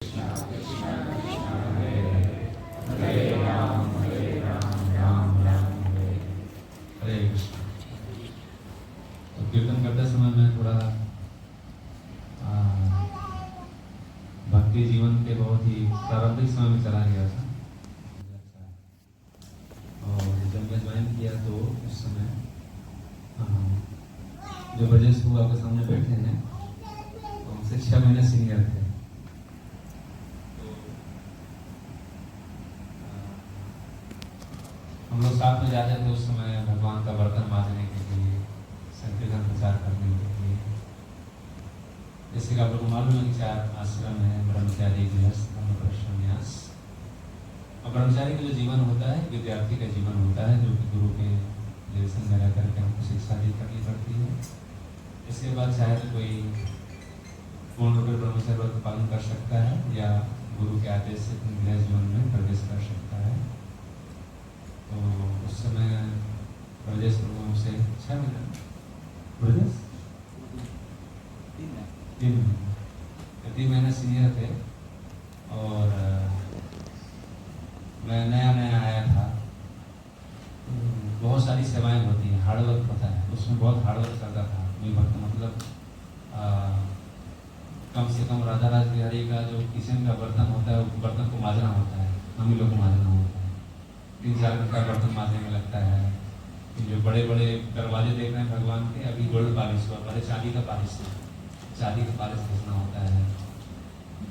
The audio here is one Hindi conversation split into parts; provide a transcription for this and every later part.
कीर्तन करते समय मैं थोड़ा भक्ति जीवन के बहुत ही प्रारंभिक समय में चला गया था और जब मैं ज्वाइन किया तो उस समय जो ब्रजेश बाबू आपके सामने बैठे हैं तो उनसे 6 महीने सीनियर थे। हम लोग साथ में जाते थे उस समय भगवान का बर्तन मांजने के लिए, संकीर्तन प्रचार करने के लिए। जैसे कि आप लोग को मालूम है कि 4 आश्रम है, ब्रह्मचारी, गृहस्थ, ब्रह्मचर्य, संन्यास। और ब्रह्मचारी का जो जीवन होता है विद्यार्थी का जीवन होता है, जो कि गुरु के निर्देशन में रह करके हमको शिक्षा दी करनी पड़ती है। इसके बाद चाहे तो कोई पूर्ण रूप में ब्रह्मचर्य व्रत का पालन कर सकता है या गुरु के आदेश से गृह जीवन में प्रवेश कर सकता है। तो उस समय ब्रजेश प्रभु से 6 महीने ब्रजेश 3 महीने सीनियर थे और मैं नया नया आया था। बहुत सारी सेवाएं होती हैं, हार्डवर्क होता है, उसमें बहुत हार्डवर्क करता था। मतलब कम से कम राधा राज बिहारी का जो किचन का बर्तन होता है, उस बर्तन को मांजना होता है, हम ही लोग को मांजना होता है। 3-4 घंटा बर्तन मांजने में लगता है। जो बड़े बड़े दरवाजे देख रहे हैं भगवान के, अभी गोल्ड पॉलिश हुआ, पहले चांदी का पॉलिश था, चांदी का पॉलिश घसना होता है।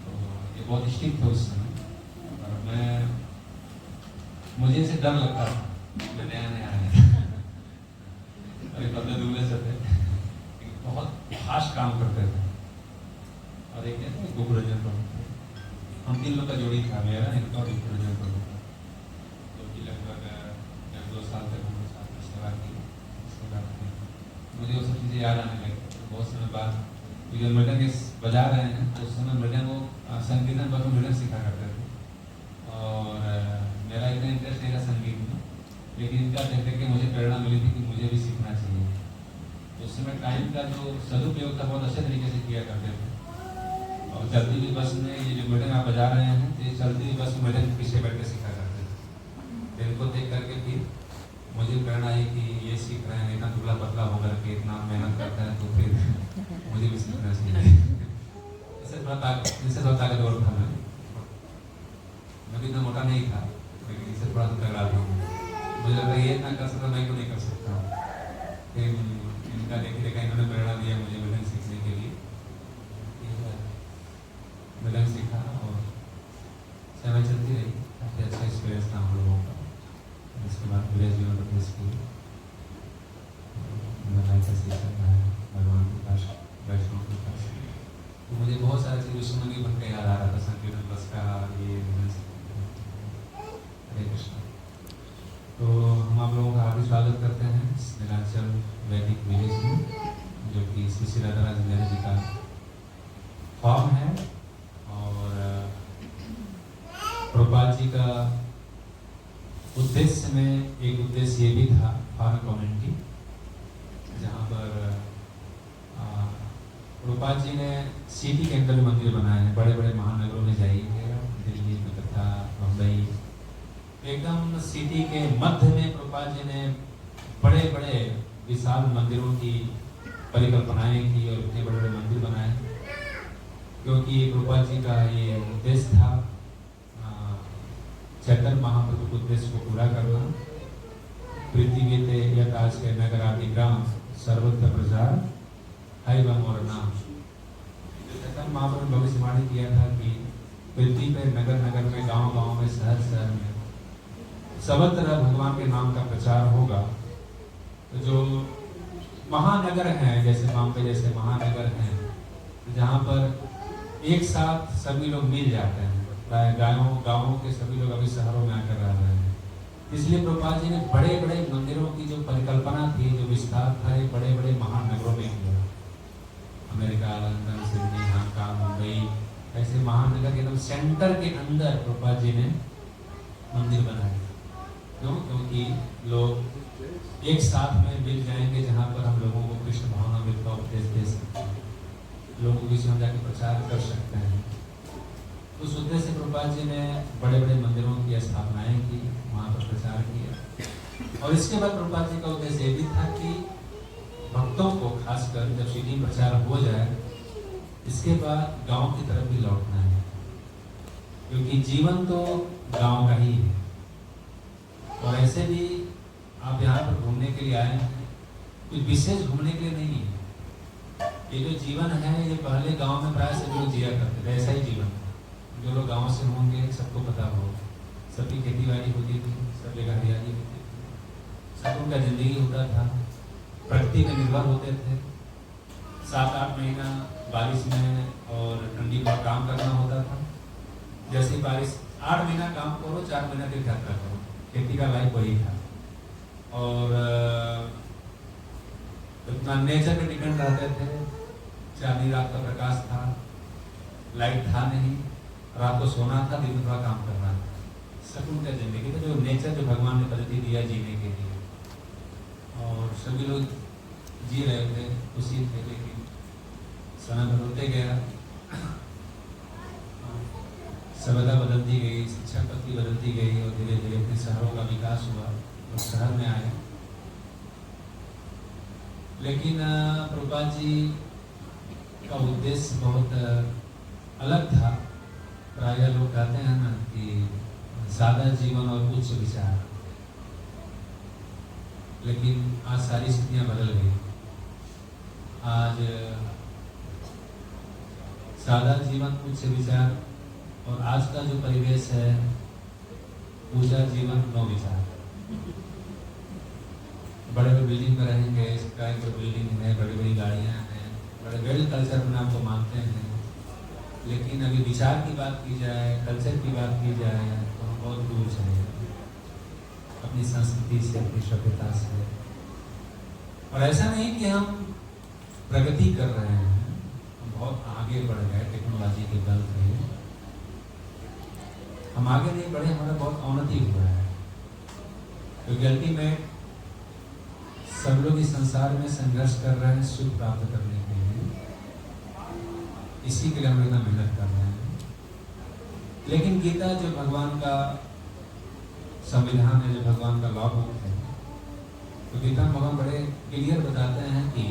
तो ये बहुत स्ट्रिक्ट था उस समय और मुझे इसे डर लगता था, मैं नया नया आया था। अरे बदले दूल्हे से थे, बहुत खास काम करते थे। और एक कहते हैं गोपुरंजन प्रभु, हम 3 लोग का जोड़ी था, मेरा इनका और गोपुरंजन प्रभु का, जो कि लगभग 2 साल तक हम साथ में सेवा की। मुझे वो सब चीज़ें याद आने लगी। बहुत समय बाद जब मृदंग बजा रहे हैं तो उस समय मृदंग वो संकीर्तन पर मृदंग सीखा करते थे और मेरा इतना इंटरेस्ट नहीं था संगीत में, लेकिन इनका देख देख के मुझे प्रेरणा मिली थी कि मुझे भी सीखना चाहिए। तो उस समय टाइम का जो सदुपयोग था बहुत अच्छे तरीके से किया करते थे। और चलती हुई बस में ये जो मृदंग आप बजा रहे हैं तो ये चलती हुई बस में मृदंग पीछे बैठ के सीखा करते थे। तो इनको देख करके फिर मुझे प्रेरणा आई कि ये सीख रहे हैं, इतना दुबला पतला होकर के इतना मेहनत करता है, तो फिर मुझे भी सीखना चाहिए। इससे थोड़ा ताकतवर था मैं भी इतना मोटा नहीं था, लेकिन इससे थोड़ा तगड़ा था। मुझे लगा ये इतना कर सकता, मैं क्यों नहीं कर सकता। फिर इनका देखे देखा इन्होंने प्रेरणा दिया मुझे मृदंग सीखने के लिए। मृदंग सीखा और समय चलती रही, काफ़ी अच्छा एक्सपीरियंस था हम लोगों का। इसके बाद गृह जीवन प्रवेश की, भगवान के पास, वैष्णव के पास। तो मुझे बहुत सारी चीज़ उस समय बन के याद आ रहा था, संकीर्तन बस का ये। हरे कृष्ण। तो हम आप लोगों का हार्दिक स्वागत करते हैं नीलाचल वैदिक विलेज में, जो कि श्री श्री राधा राज बिहारी जी का फॉर्म है। और प्रभुपाद जी का उद्देश्य में एक उद्देश्य ये भी था, फॉरेन कम्युनिटी, जहाँ पर प्रभुपाद जी ने सिटी के अंदर मंदिर बनाए हैं। बड़े बड़े महानगरों में जाइए, दिल्ली, कलकत्ता, मुंबई, एकदम सिटी के मध्य में प्रभुपाद जी ने बड़े बड़े विशाल मंदिरों की परिकल्पनाएं की और इतने बड़े बड़े मंदिर बनाए, क्योंकि प्रभुपाद जी का ये उद्देश्य था चैतन्य महाप्रभु के उद्देश्य को पूरा करना। पृथ्वी ते यत आज के नगर आदि ग्राम सर्वत्र प्रचार है वह मोर नाम। चैतन्य महाप्रभु ने भविष्यवाणी किया था कि पृथ्वी पे नगर नगर में, गांव गांव में, शहर शहर में सर्वत्र भगवान के नाम का प्रचार होगा। तो जो महानगर हैं, जैसे बॉम्बे जैसे महानगर हैं, जहाँ पर एक साथ सभी लोग मिल जाते हैं, प्राय गाँवों के सभी लोग अभी शहरों में आकर रह रहे हैं। इसलिए प्रभुपाद जी ने बड़े बड़े मंदिरों की जो परिकल्पना थी, जो विस्तार था, बड़े बड़े महानगरों में किया। America, London, Sydney, Hong Kong, Mumbai, ऐसे महानगर के एकदम सेंटर के अंदर प्रभुपाद जी ने मंदिर बनाए। क्यों? क्योंकि लोग एक साथ में मिल जाएंगे, जहाँ पर हम लोगों को कृष्ण भावनामृत का उपदेश दे सकते हैं, लोगों के बीच में जाकर प्रचार कर सकते हैं। उस उद्देश्य से प्रभुपाद जी ने बड़े बड़े मंदिरों की स्थापनाएं की, वहाँ पर प्रचार किया। और इसके बाद प्रभुपाद जी का उद्देश्य ये भी था कि भक्तों को खासकर जब सिटी प्रचार हो जाए, इसके बाद गांव की तरफ भी लौटना है, क्योंकि जीवन तो गांव का ही है। और ऐसे भी आप यहाँ पर घूमने के लिए आए हैं, कुछ विशेष घूमने के लिए नहीं है। ये जो जीवन है ये पहले गांव में प्राय सभी लोग जिया करते थे, ऐसा ही जीवन था। जो लोग गांव से होंगे सबको पता हो, सबकी खेती बाड़ी होती थी, सब जगह हरियाली होती थी, सब उनका जिंदगी होता था, प्रकृति में निर्भर होते थे। 7-8 महीना बारिश में और ठंडी में काम करना होता था। जैसे बारिश 8 महीना काम करो, 4 महीना फिर घर करो, खेती का लाइफ वही था। और इतना नेचर पे डिपेंड रहते थे। चांदनी रात का प्रकाश था, लाइट था नहीं, रात को सोना था, दिन में थोड़ा काम करना था। सुकून का जिंदगी था, जो नेचर जो भगवान ने पद्धति दिया जीने के लिए, और सभी लोग जी रहे थे, खुशी थे। लेकिन समय बदलते गया, सभ्यता बदलती गई, शिक्षा पद्धति बदलती गई, और धीरे धीरे अपने शहरों का विकास हुआ और शहर में आए। लेकिन प्रभुपाद जी का उद्देश्य बहुत अलग था। प्रायः लोग कहते हैं ना कि सादा जीवन और उच्च विचार, लेकिन आज सारी स्थितियां बदल गई। आज सादा जीवन, उच्च विचार, और आज का जो परिवेश है, ऊंचा जीवन, नो विचार। बड़े बड़े बिल्डिंग में रहेंगे, स्काई पर बिल्डिंग है, बड़ी बड़ी गाड़ियां हैं, बड़े वेल कल्चर में आपको मानते हैं। लेकिन अभी विचार की बात की जाए, कल्चर की बात की जाए, तो हम बहुत दूर चले गए अपनी संस्कृति से, अपनी सभ्यता से। और ऐसा नहीं कि हम प्रगति कर रहे हैं, हम बहुत आगे बढ़ गए टेक्नोलॉजी के बल पे। हम आगे नहीं बढ़े, हमारा बहुत अवनति हुआ है। क्योंकि अल्टीमेट सब लोग इस संसार में संघर्ष कर रहे हैं सुख प्राप्त करने के लिए, इसी के लिए हम इतना मेहनत कर रहे हैं। लेकिन गीता जो भगवान का संविधान है, जो भगवान का लॉ बुक है, तो गीता में भगवान बड़े क्लियर बताते हैं कि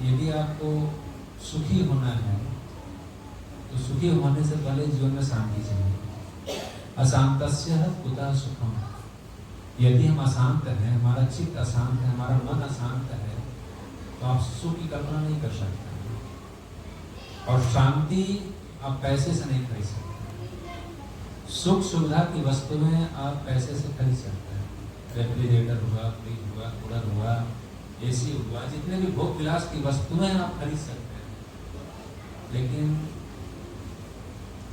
यदि आपको सुखी होना है तो सुखी होने से पहले जीवन में शांति चाहिए। अशांतस्य कुतः सुखम। यदि हम अशांत हैं, हमारा चित्त अशांत है, हमारा मन अशांत है, तो आप सुख की कल्पना नहीं कर सकते। और शांति आप पैसे से नहीं खरीद सकते। सुख सुविधा की वस्तुएं आप पैसे से खरीद सकते हैं। रेफ्रिजरेटर हुआ, फ्रिज हुआ, कूलर हुआ, एसी हुआ, जितने भी भोग विलास की वस्तुएं आप खरीद सकते हैं। लेकिन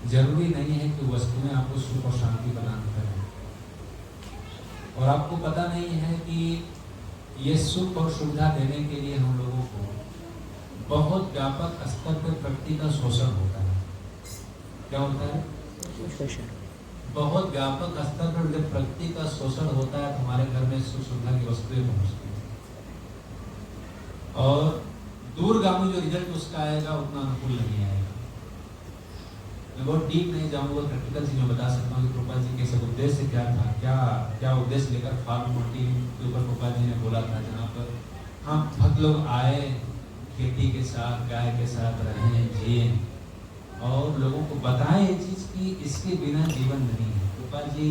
जरूरी नहीं है कि वस्तुएं आपको सुख और शांति प्रदान करें। और आपको पता नहीं है कि ये सुख और सुविधा देने के लिए हम लोगों को बहुत व्यापक स्तर पर प्रकृति का शोषण होता है। क्या होता है? शोषण। बहुत व्यापक स्तर पर जब प्रकृति का शोषण होता है तो हमारे घर में सुख सुविधा की वस्तुएं पहुंचती हैं, और दूरगामी जो रिजल्ट उसका आएगा उतना अनुकूल नहीं आएगा। मैं बहुत डीप नहीं जाऊंगा, प्रैक्टिकल चीजें बता सकता हूँ कि प्रभुपाद जी के सब उद्देश्य क्या था, क्या उद्देश्य लेकर फार्म मोटिव के ऊपर प्रभुपाद जी ने बोला था, जहाँ पर हम भक्त लोग आए, खेती के साथ, गाय के साथ रहें, जिए, और लोगों को बताएं ये चीज कि इसके बिना जीवन नहीं है। प्रभुपाद जी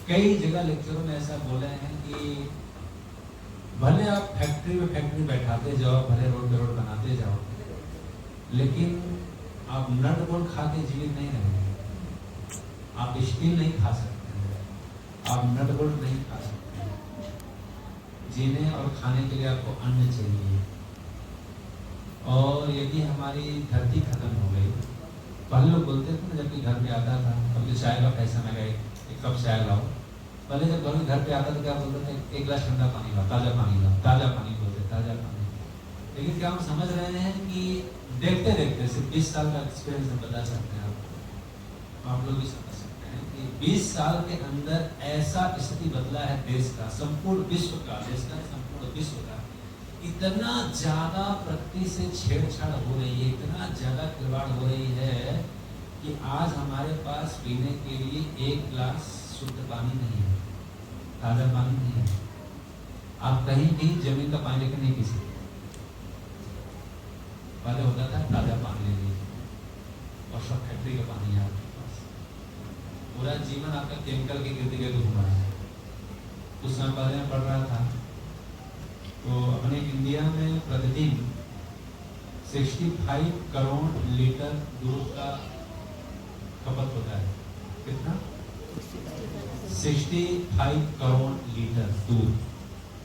कई जगह लेक्चरों में ऐसा बोले हैं कि भले आप फैक्ट्री में फैक्ट्री बैठाते जाओ, भले रोड पे रोड बनाते जाओ, लेकिन आप नट बोल्ट खा के जीवित नहीं रहेंगे। आप स्टील नहीं खा सकते, आप नट बोल्ट नहीं खा सकते। जीने और खाने के लिए आपको अन्न चाहिए। और यदि हमारी धरती खत्म हो गई, पहले लोग बोलते थे ना, जब घर पे आता था, अब तो चाय का पैसा में गए, एक कप चाय लाओ। पहले जब घर पे आता था क्या बोलते थे? एक गिलास ठंडा पानी लाओ, ताजा पानी लाओ, ताजा पानी बोलते, ताजा पानी। लेकिन क्या हम समझ रहे हैं कि देखते देखते सिर्फ 20 साल का एक्सपीरियंस हम बता सकते हैं आपको, आप लोग भी समझ सकते हैं कि 20 साल के अंदर ऐसा स्थिति बदला है देश का, संपूर्ण विश्व का, देश का संपूर्ण विश्व का। इतना ज्यादा प्रकृति से छेड़छाड़ हो रही है, इतना ज्यादा खिलवाड़ हो रही है कि आज हमारे पास पीने के लिए एक गिलास शुद्ध पानी नहीं है, ताज़ा पानी नहीं है। आप कहीं भी जमीन का पानी लेकर नहीं पी सकते। पहले होता था ताज़ा पानी ले लीजिए और सब फैक्ट्री का पानी है आपके पास। पूरा जीवन आपका केमिकल के गिरते गिरते घुमा है। कुछ समय पहले मैं पढ़ रहा था तो अपने इंडिया में प्रतिदिन 65 करोड़ लीटर दूध का खपत होता है। कितना? 65 करोड़ लीटर दूध।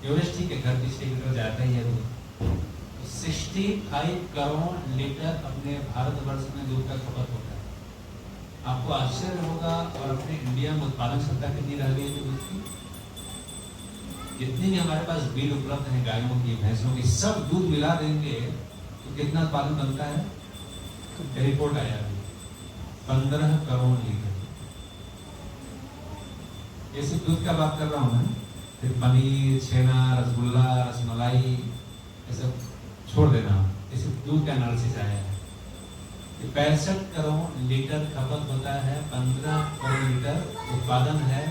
एवरेज ठीक है, घर की 6 लीटर जाता ही है दूध। 65 करोड़ लीटर अपने भारतवर्ष में दूध का खपत होता है। आपको आश्चर्य होगा और अपने इंडिया में उत्पादन क्षमता कितनी रह गई है दूध की। जितनी भी हमारे पास बीज उपलब्ध है गायों की, भैंसों की, सब दूध मिला देंगे तो कितना उत्पादन बनता है? रिपोर्ट आया 15 करोड़ लीटर। ये सिर्फ दूध का बात कर रहा हूँ मैं, फिर पनीर, छेना, रसगुल्ला, रसमलाई ये सब छोड़ देना। ये सिर्फ दूध का एनालिसिस आया है। 65 करोड़ लीटर खपत होता है, 15 करोड़ लीटर उत्पादन है।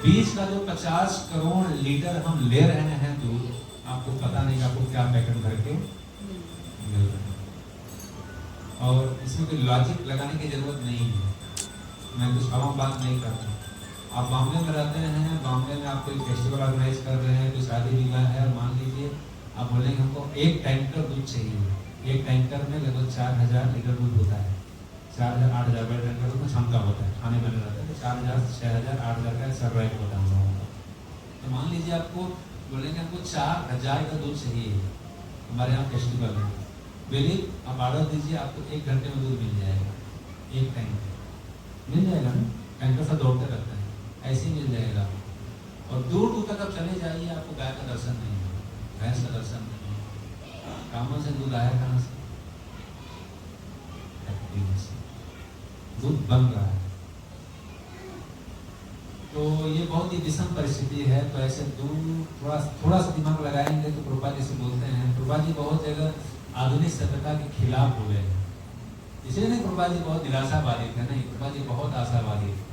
बीज का जो 50 करोड़ लीटर हम ले रहे हैं दूध, आपको पता नहीं आपको क्या पैकेट भर के मिल रहा है। और इसमें कोई लॉजिक लगाने की जरूरत नहीं है। मैं कुछ आम बात नहीं करता। आप बॉम्बे में रहते हैं, बॉम्बे में आप कोई फेस्टिवल ऑर्गेनाइज कर रहे हैं, कोई शादी विवाह है, और मान लीजिए आप बोलेंगे हमको एक टैंकर दूध चाहिए। एक टैंकर में लगभग 4000 लीटर दूध होता है। 4000 8000 बड़े टैंकर में क्षमता होता है, खाने बने रहता है। तो 4000 6000 8000 का सब राइट होता है हम लोगों का। तो मान लीजिए आपको बोलेंगे हमको 4000 का दूध चाहिए हमारे यहाँ फेस्टिवल है। बिलीव आप ऑर्डर दीजिए, आपको 1 घंटे में दूध मिल जाएगा। एक टैंकर मिल जाएगा ना, टैंकर से दौड़ते रहते हैं, ऐसे ही मिल जाएगा। और दूर दूर तक आप चले जाइए, आपको गाय का दर्शन नहीं है, भैंस का दर्शन नहीं है। कामों से दूध आया कहाँ से? दूध बन रहा है। तो ये बहुत ही विषम परिस्थिति है। तो ऐसे दूध थोड़ा सा दिमाग लगाएंगे तो प्रभुपाद जी से बोलते हैं, प्रभुपाद जी बहुत जगह आधुनिक सभ्यता के खिलाफ बोले हैं। इसलिए नहीं प्रभुपाद जी बहुत निराशावादी थे, नहीं, प्रभुपाद जी बहुत आशावादी थे।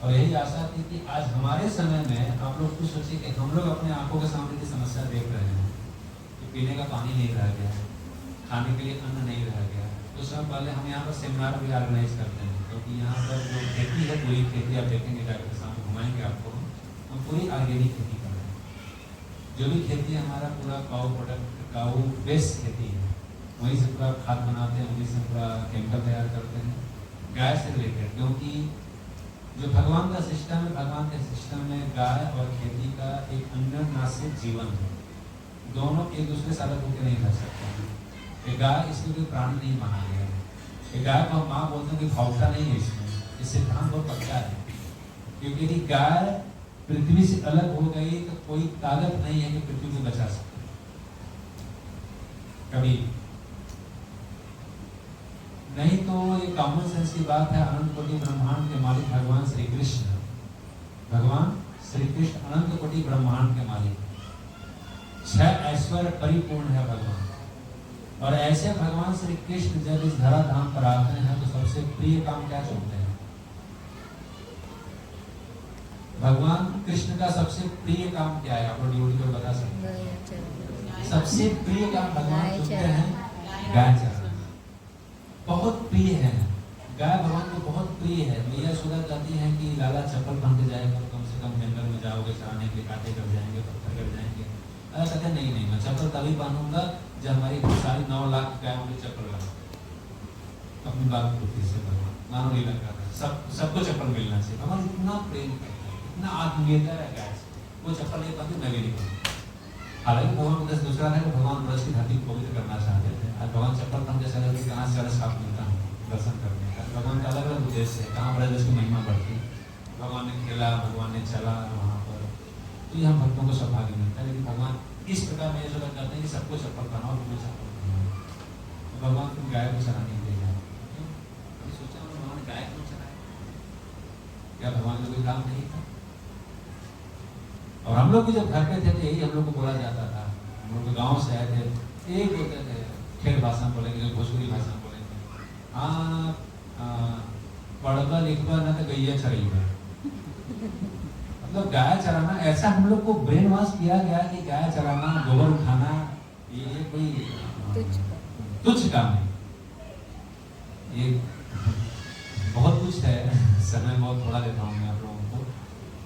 और यही आशा थी कि आज हमारे समय में आप लोग कुछ सोचिए कि हम लोग अपने आंखों के सामने की समस्या देख रहे हैं कि पीने का पानी नहीं रह गया है, खाने के लिए अन्न नहीं रह गया है। तो सब पहले हम यहाँ पर सेमिनार भी ऑर्गेनाइज करते हैं, क्योंकि यहाँ पर जो खेती है, पूरी खेती आप देखेंगे, डॉक्टर साहब घुमाएंगे आपको, हम पूरी ऑर्गेनिक खेती कर रहे हैं। जो भी खेती हमारा पूरा काऊ प्रोडक्ट, काऊ बेस्ड खेती है, वहीं से पूरा खाद बनाते हैं, वहीं से पूरा केमिकल तैयार करते हैं गाय से रिलेटेड। क्योंकि जो भगवान का सिस्टम है, भगवान के सिस्टम में गाय और खेती का एक अन्योन्याश्रित जीवन है। दोनों एक दूसरे से अलग होकर नहीं रह सकते। गाय इसमें कोई प्राणी नहीं माना गया है। गाय को माँ बोलते हैं कि भावता नहीं है इसमें, ये सिद्धांत बहुत पक्का है। क्योंकि यदि गाय पृथ्वी से अलग हो गई तो कोई ताकत नहीं है कि पृथ्वी को बचा सके कभी नहीं। तो ये कॉमन सेंस की बात है। अनंत कोटि ब्रह्मांड के मालिक भगवान श्री कृष्ण, भगवान श्री कृष्ण अनंत कोटि ब्रह्मांड के मालिक, 6 ऐश्वर्य परिपूर्ण है भगवान। और ऐसे भगवान श्री कृष्ण जब इस धरा धाम पर आते हैं तो सबसे प्रिय काम क्या चुनते हैं? भगवान कृष्ण का सबसे प्रिय काम क्या है? आप लोग ड्यूटी को बता सकते हैं। सबसे प्रिय काम भगवान चुनते हैं गाय चराना। बहुत प्रिय है गाय, भगवान को बहुत प्रिय है। मैया यशोदा कहती हैं कि लाला चप्पल पहन के जाएगा, कम से कम जंगल में जाओगे चराने के, कांटे कर जाएंगे, पत्थर कर जाएंगे। अरे कहते नहीं, मैं चप्पल तभी पहनूंगा जब हमारी सारी 9 लाख गायों की चप्पल लगा। अपनी बात पूर्ति से भगवान मानो लीला कर रहे हैं, सबको चप्पल मिलना चाहिए। भगवान इतना प्रेम करता है, इतना आत्मीयता है गाय से। वो चप्पल नहीं पहनती, मैं भी नहीं पहनूंगा। हालांकि भगवान का उद्देश्य दूसरा था कि भगवान ब्रज की धरती को पवित्र करना चाहते थे। आज भगवान चप्पल पहन के चले कि कहाँ से साफ मिलता है दर्शन करने का। भगवान का अलग अलग उद्देश्य है, कहाँ ब्रज की महिमा बढ़ती। भगवान ने खेला, भगवान ने चला वहाँ पर, तो ये हम भक्तों को सौभाग्य मिलता है। लेकिन भगवान इस प्रकार में ऐसा करते हैं कि सबको चप्पल पहनाओ, सबको चप्पल पहनाओ। भगवान को गाय को चलाने के लिए कभी सोचा भगवान गाय को चलाए? क्या भगवान का कोई काम नहीं था? और हम लोग भी जब घर पे थे तो यही हम लोग को बोला जाता था। हम लोग गाँव से आए थे, एक बोलते थे, खेल भाषा बोलेंगे, भोजपुरी भाषा बोलेंगे, पढ़बा लिखबा ना तो गैया चरेगा। मतलब गाय चराना ऐसा हम लोग को ब्रेन वॉश किया गया कि गाय चराना, गोबर उठाना ये कोई तुच्छ काम है। ये बहुत कुछ है, समय बहुत थोड़ा देता हूँ मैं आप लोगों को,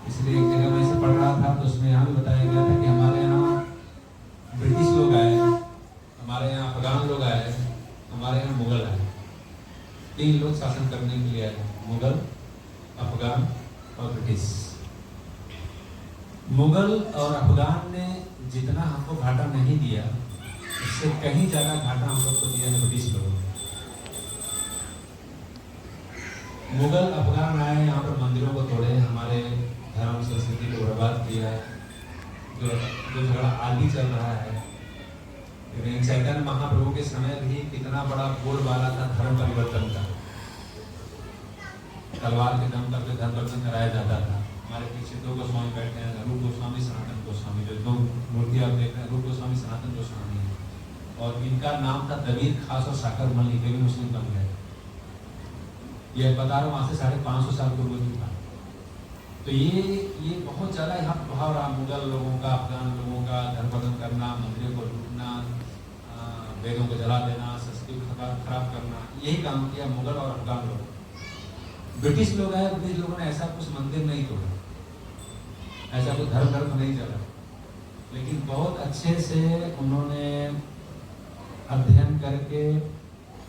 इसलिए एक जगह मैं इसे पढ़ रहा था तो उसमें यहाँ भी बताया गया था कि हमारे यहाँ ब्रिटिश लोग आए, हमारे यहाँ अफगान लोग आए, हमारे यहाँ मुगल आए। 3 लोग शासन करने के लिए आए, मुगल, अफगान और ब्रिटिश। मुगल और अफगान ने जितना हमको घाटा नहीं दिया, उससे कहीं ज्यादा घाटा हम लोग को दिया है ब्रिटिश लोगों ने। मुगल अफगान आए, यहाँ पर मंदिरों को तोड़े, हमारे धर्म संस्कृति को बर्बाद किया है। जो झगड़ा आज भी चल रहा है, चैतन्य महाप्रभु के समय भी कितना बड़ा बोलबाला था धर्म परिवर्तन का। तलवार के दम पर धर्म परिवर्तन कराया जाता था। हमारे पीछे 2 गोस्वामी बैठे हैं, रूप गोस्वामी, सनातन गोस्वामी, जो 2 मूर्ति आप देख रहे हैं, रूप गोस्वामी, सनातन गोस्वामी है। और इनका नाम था दबीर खास और साकर मल्लिक, भी मुस्लिम बन गए। यह बता रहा हूँ वहाँ से 550 साल पूर्व की बात। तो ये बहुत ज़्यादा यहाँ प्रभाव रहा मुगल लोगों का, अफगान लोगों का, धर्म बदन करना, मंदिरों को लूटना, वेदों को जला देना, संस्कृति खराब करना, यही काम किया मुगल और अफगान लोग। ब्रिटिश लोग आए, ब्रिटिश लोगों ने ऐसा कुछ मंदिर नहीं तोड़ा, ऐसा कुछ धर्म नहीं चला, लेकिन बहुत अच्छे से उन्होंने अध्ययन करके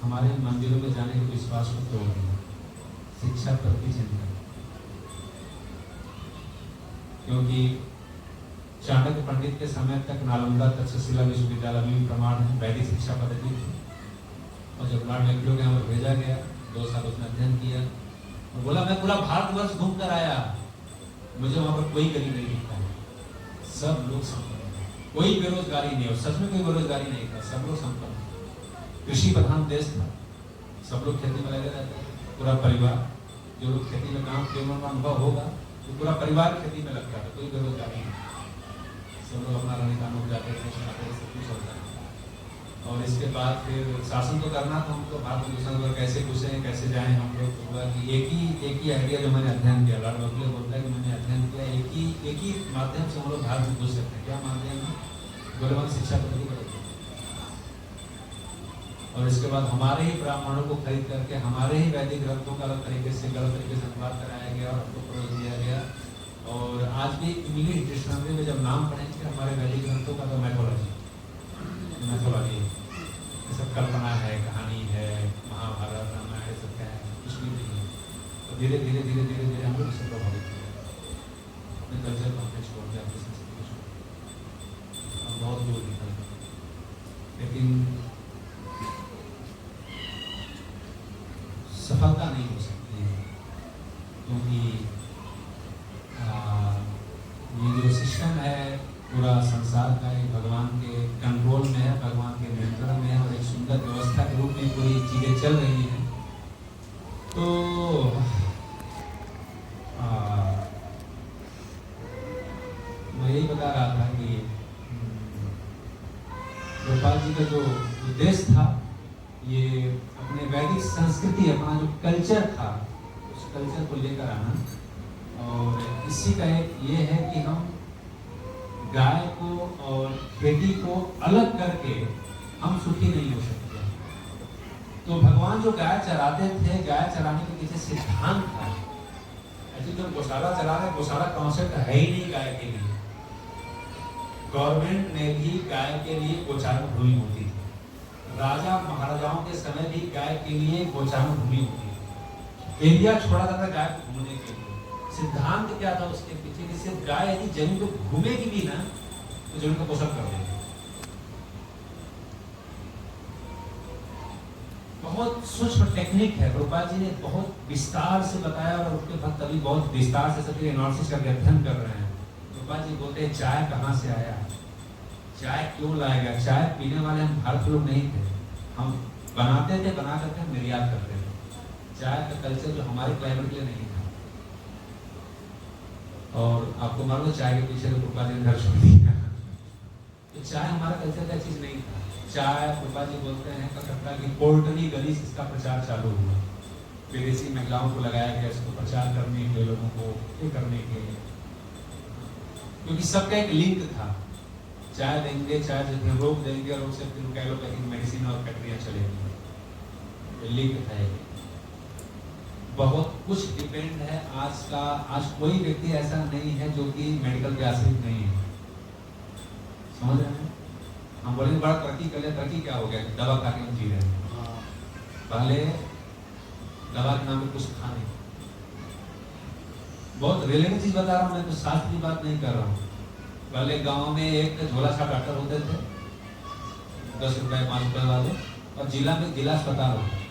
हमारे मंदिरों में जाने के विश्वास को तोड़ दिया, शिक्षा प्रति चिंतन। क्योंकि चाणक्य पंडित के समय तक नालंदा तक्षशिला विश्वविद्यालय में प्रमाण है, वैदिक शिक्षा पद्धति थी। और जब लॉर्ड मैक्लो के यहाँ पर भेजा गया, 2 साल उसने अध्ययन किया और बोला मैं पूरा भारतवर्ष घूम कर आया, मुझे वहां पर कोई गरीब नहीं दिखता है, सब लोग संपन्न है, कोई बेरोजगारी नहीं है। सच में कोई बेरोजगारी नहीं था, सब लोग संपन्न। कृषि प्रधान देश था, सब लोग खेती में लगे रहते थे, पूरा परिवार। जो लोग खेती में काम किए उनका अनुभव होगा, तो पूरा परिवार खेती में लगता था, कोई बेरोजगारी नहीं। सब लोग अपना रहने का अनुभव जाते थे, सब कुछ होता है। और इसके बाद फिर शासन तो करना था हमको, भारत हिंदुस्तान पर कैसे घुसे, कैसे जाएं हम लोग। तो हुआ कि एक ही आइडिया जो मैंने अध्ययन किया, लॉर्ड मैक्लो बोलता है कि मैंने अध्ययन किया, एक ही माध्यम से हम लोग भारत में घुस सकते हैं। क्या माध्यम है? गोलबंद शिक्षा पद्धति बदल। और इसके बाद हमारे ही ब्राह्मणों को खरीद करके हमारे ही वैदिक ग्रंथों का गलत तरीके से अनुवाद कराया गया और हमको परोस दिया गया। और आज भी इंग्लिश डिक्शनरी में जब नाम पढ़ेंगे हमारे वैदिक ग्रंथों का, तो मैथोलॉजी ये सब कल्पना है, कहानी है, महाभारत, रामायण, सब क्या है, कुछ भी नहीं है। तो धीरे धीरे हम लोग इससे प्रभावित हुए, अपने कल्चर को हमने छोड़ दिया, अपनी संस्कृति को छोड़ दिया, हम बहुत दूर निकल गए। लेकिन सफलता नहीं हो सकती है, क्योंकि ये जो सिस्टम है पूरा संसार का, ये भगवान के कंट्रोल में है, भगवान के नियंत्रण में है और एक सुंदर व्यवस्था के रूप में पूरी चीजें चल रही हैं। तो मैं यही बता रहा था कि गोपाल जी का जो उद्देश्य था, ये अपने वैदिक संस्कृति, अपना जो कल्चर था, उस कल्चर को लेकर आना। और इसी का एक ये है कि हम गाय को और खेती को अलग करके हम सुखी नहीं हो सकते। तो भगवान जो गाय चराते थे, गाय चराने के पीछे सिद्धांत था। ऐसे जो गौशाला चला रहे, गौशाला कॉन्सेप्ट है ही नहीं गाय के लिए। गवर्नमेंट में भी गाय के लिए गोचारण भूमि होती थी, राजा महाराजाओं के समय भी गाय के लिए गोचारण भूमि होती थी, एरिया छोड़ा जाता गाय को घूमने के लिए। सिद्धांत क्या था उसके पीछे कि सिर्फ गाय यदि जमीन को घूमेगी भी ना, तो जमीन को पोषण कर देगी। बहुत सूक्ष्म टेक्निक है, प्रभुपाद जी ने बहुत विस्तार से बताया और उसके भक्त अभी बहुत विस्तार से सभी एनालिसिस करके अध्ययन कर रहे हैं। प्रभुपाद जी बोलते हैं चाय कहाँ से आया, चाय क्यों लाया गया। चाय पीने वाले हम भारत लोग नहीं थे, हम बनाते थे, बना करके हम निर्यात करते थे। चाय का कल्चर जो हमारे क्लाइमेट के लिए नहीं था। और आपको मालूम है चाय के पीछे तो प्रभुपाद जी ने घर छोड़ दिया। तो चाय हमारा कल्चर का चीज नहीं था। चाय प्रभुपाद जी बोलते हैं कलकत्ता की पोर्टली गली से इसका प्रचार चालू हुआ। विदेशी महिलाओं को लगाया गया इसको प्रचार करने के लिए, लोगों को ये करने के लिए, क्योंकि सबका एक लिंक था। चाय देंगे, चाय से रोक देंगे और उससे फिर एलोपैथिक मेडिसिन और फैक्ट्रियाँ चलेंगी, लिंक था ये। बहुत कुछ डिपेंड है आज कोई व्यक्ति ऐसा नहीं है जो कि मेडिकल पे आश्रित नहीं है, समझ रहे हैं? हम बोलेंगे बड़ा तरक्की कर लिया, तरक्की क्या हो गया? दवा खा के हम जी रहे हैं। पहले दवा के नाम पे कुछ खा नहीं। बहुत रिलेटिव चीज बता रहा हूँ, मैं तो शास्त्र की बात नहीं कर रहा हूँ। पहले गांव में एक झोला छाप डॉक्टर होते थे, 10 रुपए 5 रुपए वाले, और जिला में जिला अस्पताल होता,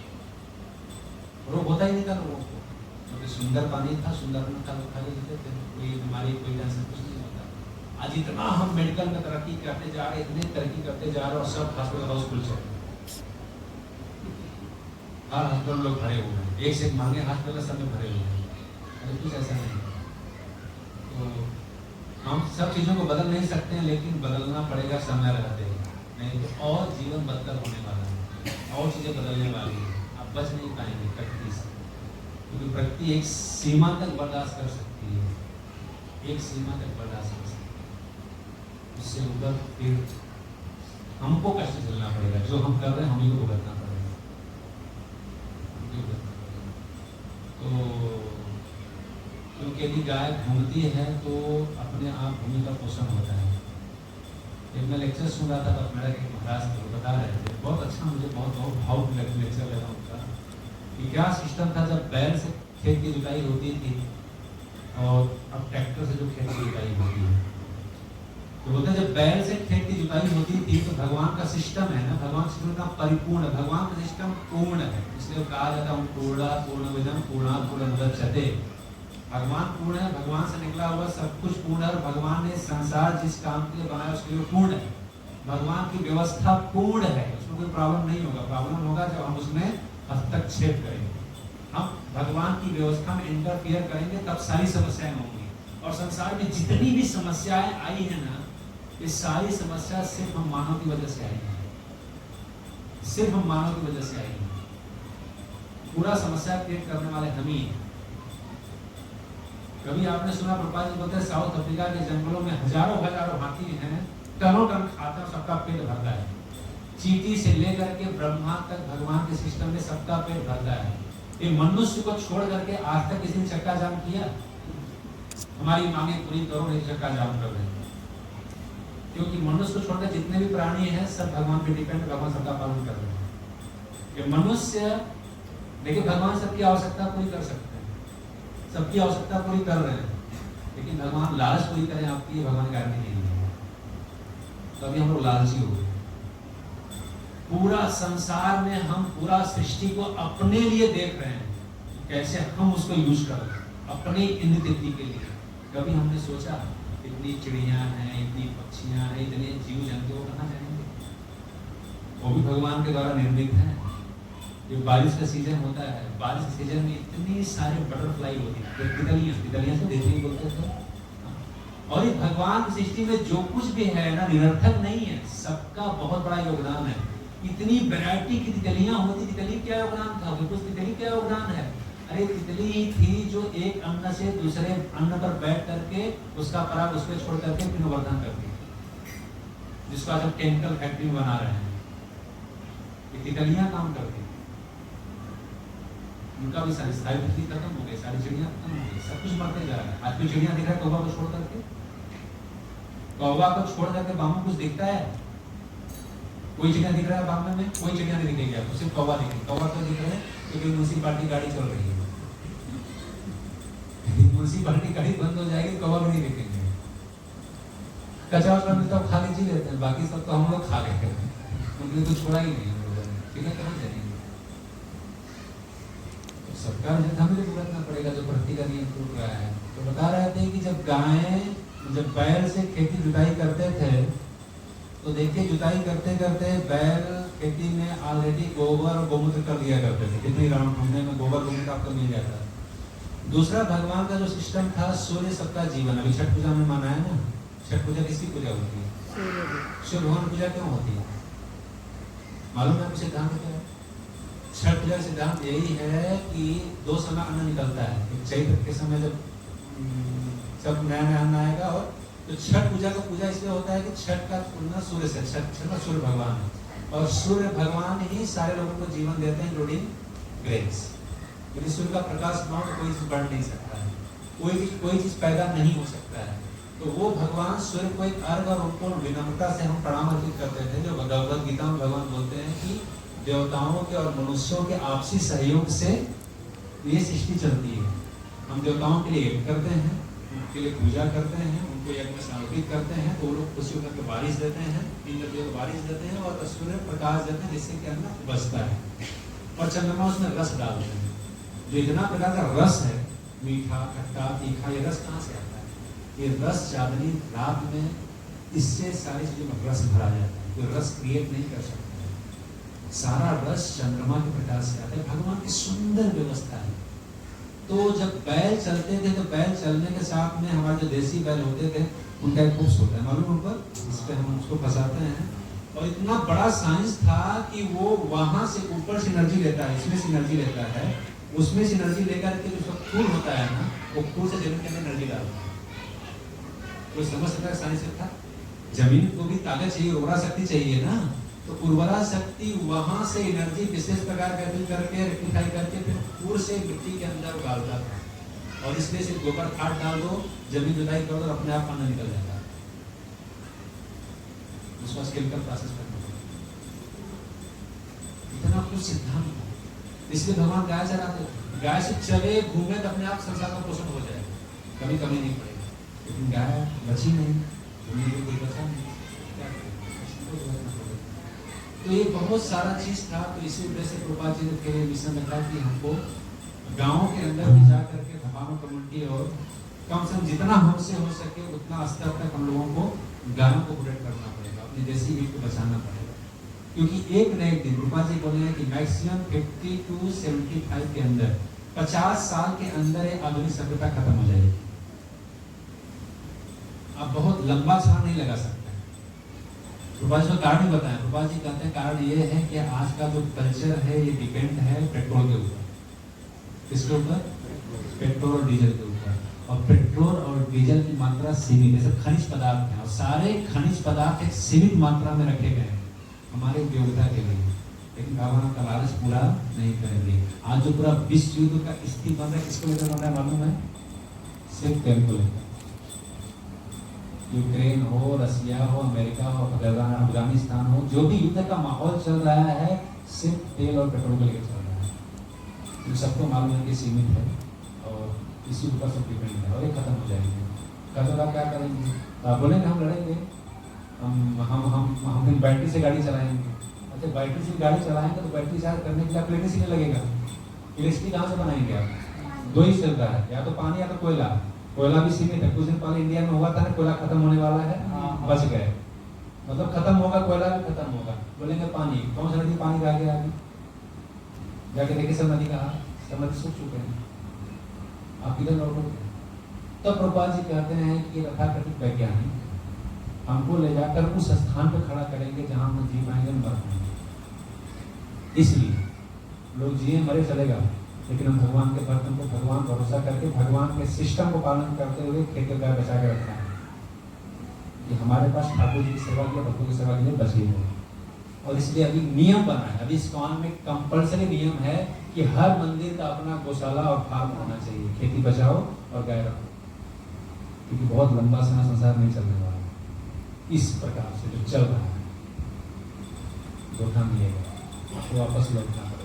रोग होता ही नहीं था लोगों को, क्योंकि सुंदर पानी था, सुंदर अन्न था, खा लेते थे, कोई बीमारी कोई टेंशन कुछ नहीं होता। आज इतना हम मेडिकल में तरक्की करते जा रहे, इतने तरक्की करते जा रहे, और सब हॉस्पिटल हाउसफुल चल रहे, हर हॉस्पिटल लोग भरे हुए हैं, एक से एक महंगे हॉस्पिटल सब में भरे हुए हैं। अरे कुछ ऐसा नहीं। तो हम सब चीज़ों को बदल नहीं सकते हैं, लेकिन बदलना पड़ेगा समय रहते, नहीं तो और जीवन बदतर होने वाला है, और चीज़ें बदलने वाली है, आप बच नहीं पाएंगे प्रकृति से, क्योंकि प्रकृति एक सीमा तक बर्दाश्त कर सकती है, एक सीमा तक बर्दाश्त कर सकती है, उससे ऊपर फिर हमको कष्ट झेलना पड़ेगा। जो हम कर रहे हैं हम ही को भुगतना पड़ेगा। तो क्योंकि यदि गाय घूमती है तो अपने आप भूमि का पोषण होता है। एक मैं लेक्चर सुन रहा था मेरा एक महाराज थे, बता रहे थे, बहुत अच्छा, मुझे बहुत भावुक लेक्चर लगा उनका, कि क्या सिस्टम था जब बैल से खेत की जुताई होती थी और अब ट्रैक्टर से जो खेत की जुताई होती है। तो बोलते हैं जब बैल से खेत की जुताई होती थी तो भगवान का सिस्टम है ना, भगवान सिस्टम का परिपूर्ण, भगवान का सिस्टम पूर्ण है, इसलिए कहा जाता है पूर्णा पूर्णमिदं पूर्णात् पूर्णमुदच्यते। भगवान पूर्ण है, भगवान से निकला हुआ सब कुछ पूर्ण है, और भगवान ने संसार जिस काम के लिए बनाया उसके लिए पूर्ण है। भगवान की व्यवस्था पूर्ण है, उसमें कोई प्रॉब्लम नहीं होगा। प्रॉब्लम होगा जब हम उसमें हस्तक्षेप करेंगे, हम भगवान की व्यवस्था में इंटरफियर करेंगे, तब सारी समस्याएं होंगी। और संसार में जितनी भी समस्याएं आई है ना, ये सारी समस्या सिर्फ हम मानव की वजह से आई है, सिर्फ हम मानव की वजह से आई है। पूरा समस्या क्रिएट करने वाले हम ही हैं। कभी आपने सुना प्रभुपाद जी बोलते हैं साउथ अफ्रीका के जंगलों में हजारों हाथी हैं, टनों टन खाता है, सबका पेट भरता है। चींटी से लेकर के ब्रह्मा तक भगवान के सिस्टम में सबका पेट भरता है। ये मनुष्य को छोड़ करके आज तक किसी ने चक्का जाम किया? हमारी मांगे पूरी करो, नहीं चक्का जाम कर रहे हैं। क्योंकि मनुष्य को छोड़कर जितने भी प्राणी हैं सब भगवान पे डिपेंड, भगवान सबका पालन कर रहे हैं। ये मनुष्य देखिए, भगवान सबकी आवश्यकता पूरी कर सकते हैं, सबकी आवश्यकता पूरी कर रहे हैं, लेकिन भगवान लालच पूरी करें आपकी, भगवान गारंटी नहीं है। तभी हम लोग लालची हो गए। पूरा संसार में हम पूरा सृष्टि को अपने लिए देख रहे हैं, कैसे हम उसको यूज करें अपनी इंद्र तृप्ति के लिए। कभी हमने सोचा इतनी चिड़िया हैं, इतनी पक्षियां हैं, इतने जीव जंतु कहाँ जाएंगे? वो भी भगवान के द्वारा निर्मित है। ये बारिश का सीजन होता है, बारिश के सीजन में इतनी सारे बटरफ्लाई होती है, तितलियां से देखने बोलते थे। और इस भगवान की सृष्टि में जो कुछ भी है ना, निरर्थक नहीं है, सबका बहुत बड़ा योगदान है। इतनी वैरायटी की तितलियां होती, तितली क्या योगदान था? कुछ तितली क्या योगदान है? अरे तितली ही थी जो एक अन्न से दूसरे अन्न पर बैठ करके उसका पराग उस पर छोड़ करके फिर वर्धन करती है, जिसको आज हम केमिकल फैक्ट्री बना रहे हैं। ये तितलियां काम करती, उनका भी सारी पृथ्वी खत्म हो गई, सारी चिड़ियां खत्म हो गई, सब कुछ मरते जा रहा है। आज कोई चिड़िया दिख रहा है कौवा को छोड़ करके? कौवा को छोड़ करके बाम में कुछ दिखता है? कोई चिड़िया दिख रहा है बाम में? कोई चिड़िया नहीं दिखेगी आपको, सिर्फ कौवा दिखेगी। कौवा क्यों दिख रहा है? क्योंकि म्यूनिसिपालिटी गाड़ी चल रही है। म्यूनिसिपालिटी गाड़ी बंद हो जाएगी, कौवा भी नहीं दिखेंगे। कचरा उचरा मिलता है खा के जी लेते हैं, बाकी सब तो हम लोग खा लेते हैं, उनके तो छोड़ा ही नहीं हम लोगों ने। ठीक है, कहाँ जाएंगे? सरकार ने हमें भुगतना पड़ेगा जो प्रकृति का नियम टूट रहा है। तो बता रहे थे कि जब बैल से खेती जुताई करते थे, तो देखिए जुताई करते करते बैल खेती में ऑलरेडी गोबर और गोमूत्र कर दिया करते थे। कितनी राउंड घूमने में गोबर गोमूत्र आपको मिल जाता है। दूसरा, भगवान का जो सिस्टम था, सूर्य सबका जीवन। अभी छठ पूजा में माना है ना, छठ पूजा किसकी पूजा होती है? सूर्य भगवान पूजा क्यों होती है? मालूम है आपको सिद्धांत क्या है? छठ पूजा का सिद्धांत यही है कि 2 समय अन्न निकलता है। एक चैत्र के समय जब सब नया नया अन्न आएगा, और तो छठ पूजा का पूजा इसलिए होता है कि छठ का तुलना सूर्य से, छठ का सूर्य भगवान है, और सूर्य भगवान ही सारे लोगों को जीवन देते हैं, इंक्लूडिंग ग्रेस। यदि सूर्य का प्रकाश न हो तो कोई चीज बढ़ नहीं सकता है, कोई चीज पैदा नहीं हो सकता है। तो वो भगवान सूर्य को एक अर्घ और उनको विनम्रता से हम प्रणाम अर्पित करते थे। जो भगवद गीता में भगवान बोलते हैं कि देवताओं के और मनुष्यों के आपसी सहयोग से ये सृष्टि चलती है। हम देवताओं के लिए यज्ञ करते हैं, उनके लिए पूजा करते हैं, उनको यज्ञ में समर्पित करते हैं, तो वो लोग खुशियों करके बारिश देते हैं, इंद्र बारिश देते हैं, और सूर्य प्रकाश देते हैं, जिससे कि अन्न बचता है। और चंद्रमा उसमें रस डालते हैं। जो इतना प्रकार का रस है, मीठा, खट्टा, तीखा, ये रस कहाँ से आता है? ये रस चांदनी रात में, इससे सारी चीजों में रस भरा जाता है। कोई रस क्रिएट नहीं कर सकता है, सारा रस चंद्रमा के प्रकाश से आता है। भगवान की सुंदर व्यवस्था है। तो जब बैल चलते थे, तो बैल चलने के साथ में हमारे जो देसी बैल होते थे, उनका एक हुक्स होता है, मालूम उन पर, इस पे हम उसको फंसाते हैं। और इतना बड़ा साइंस था कि वो वहां से ऊपर से एनर्जी लेता है, इसमें से एनर्जी लेता है, उसमें से एनर्जी लेकर के जो खून होता है ना, वो खून से जमीन के अंदर एनर्जी डालता है। तो समझ सकता है साइंस था। जमीन को भी ताकत चाहिए, उर्वरा शक्ति चाहिए ना, तो उर्वरा शक्ति वहां से एनर्जी विशेष प्रकार का फिल करके रेक्टिफाई करके फिर पूर से मिट्टी के अंदर उगालता था। और इसलिए से गोबर खाद डाल दो, जमीन जुताई कर दो, अपने आप अन्न निकल जाता है। उसका केमिकल प्रोसेस करना पड़ेगा। इतना कुछ सिद्धांत है। इसलिए भगवान गाय चराते थे। गाय से चले घूमे तो अपने आप संसार का पोषण हो जाएगा, कभी कमी नहीं पड़ेगा। लेकिन गाय बची नहीं, कोई बचा नहीं, क्या करें? तो ये बहुत सारा चीज था। तो इसी वजह से प्रभुपाद जी के विषय में था कि हमको गाँव के अंदर भी जा करके धर्मात्मक कम्युनिटी, और कम से कम जितना हमसे हो सके उतना स्तर तक हम लोगों को गायों को प्रोटेक्ट करना पड़ेगा, अपनी देसी मीट को बचाना पड़ेगा। क्योंकि एक न एक दिन प्रभुपाद जी बोले हैं कि मैक्सिमम 50 to 75 के अंदर, 50 साल के अंदर ये आधुनिक सभ्यता खत्म हो जाएगी। आप बहुत लंबा छान नहीं लगा सकते। प्रभुपाद जी कारण बताएं। प्रभुपाद जी कहते हैं कारण ये है कि आज का जो कल्चर है ये डिपेंड है पेट्रोल के ऊपर। किसके ऊपर? पेट्रोल और डीजल के ऊपर। और पेट्रोल और डीजल की मात्रा सीमित है, सब खनिज पदार्थ हैं, और सारे खनिज पदार्थ एक सीमित मात्रा में रखे गए हैं हमारे उपयोगिता के लिए। लेकिन भगवान का लालच पूरा नहीं करेंगे। आज जो पूरा विश्व युद्ध का स्थिति बन रहा है, किसको लेकर बन रहा है मालूम है? सिर्फ तेल को लेकर। यूक्रेन हो, रसिया हो, अमेरिका हो, अफगानिस्तान हो, जो भी युद्ध का माहौल चल रहा है, सिर्फ तेल और पेट्रोल को लेकर चल रहा है। तो सबको मालूम है कि सीमित है, और इसी ऊपर सब डिपेंड है, और ये खत्म हो जाएंगे। खत्म आप क्या करेंगे? तो आप बोलेंगे हम लड़ेंगे, हम बैटरी से गाड़ी चलाएंगे। अच्छा, बैटरी से गाड़ी चलाएंगे तो बैटरी चार्ज करने के लिए आप इलेक्ट्रिसिटी लगेगा। इलेक्ट्रिसिटी कहाँ से बनाएंगे आप? दो ही चलता है, या तो पानी या तो कोयला। कोयला भी सीमित है। कुछ दिन पहले इंडिया में हुआ था ना, कोयला खत्म होने वाला है, बच गए। मतलब खत्म होगा, कोयला भी खत्म होगा। बोलेंगे पानी, कौन सा नदी पानी रह गया? अभी जाके देखिए, सब नदी कहाँ, सब नदी सूख चुके हैं। आप किधर लौटोगे? तब प्रभुपाद जी कहते हैं कि तथाकथित वैज्ञानिक हमको ले जाकर उस स्थान पर खड़ा करेंगे जहां हम जी पाएंगे, मर पाएंगे। इसलिए लोग जिए मरे चलेगा, लेकिन हम भगवान के बर्तन को भगवान भरोसा करके भगवान के सिस्टम को पालन करते हुए खेती गाय बचा के रखना है। कि हमारे पास ठाकुर जी की सेवा किया, भक्तों की सेवा के लिए बची है। और इसलिए अभी नियम बना है, अभी इस्कॉन में कंपल्सरी नियम है कि हर मंदिर का अपना गौशाला और फार्म होना चाहिए। खेती बचाओ और गाय रखो, क्योंकि बहुत लंबा समय संसार नहीं चलने वाला। इस प्रकार से जो चल रहा है, धोखा मिलेगा, आपको वापस लौटना पड़ेगा।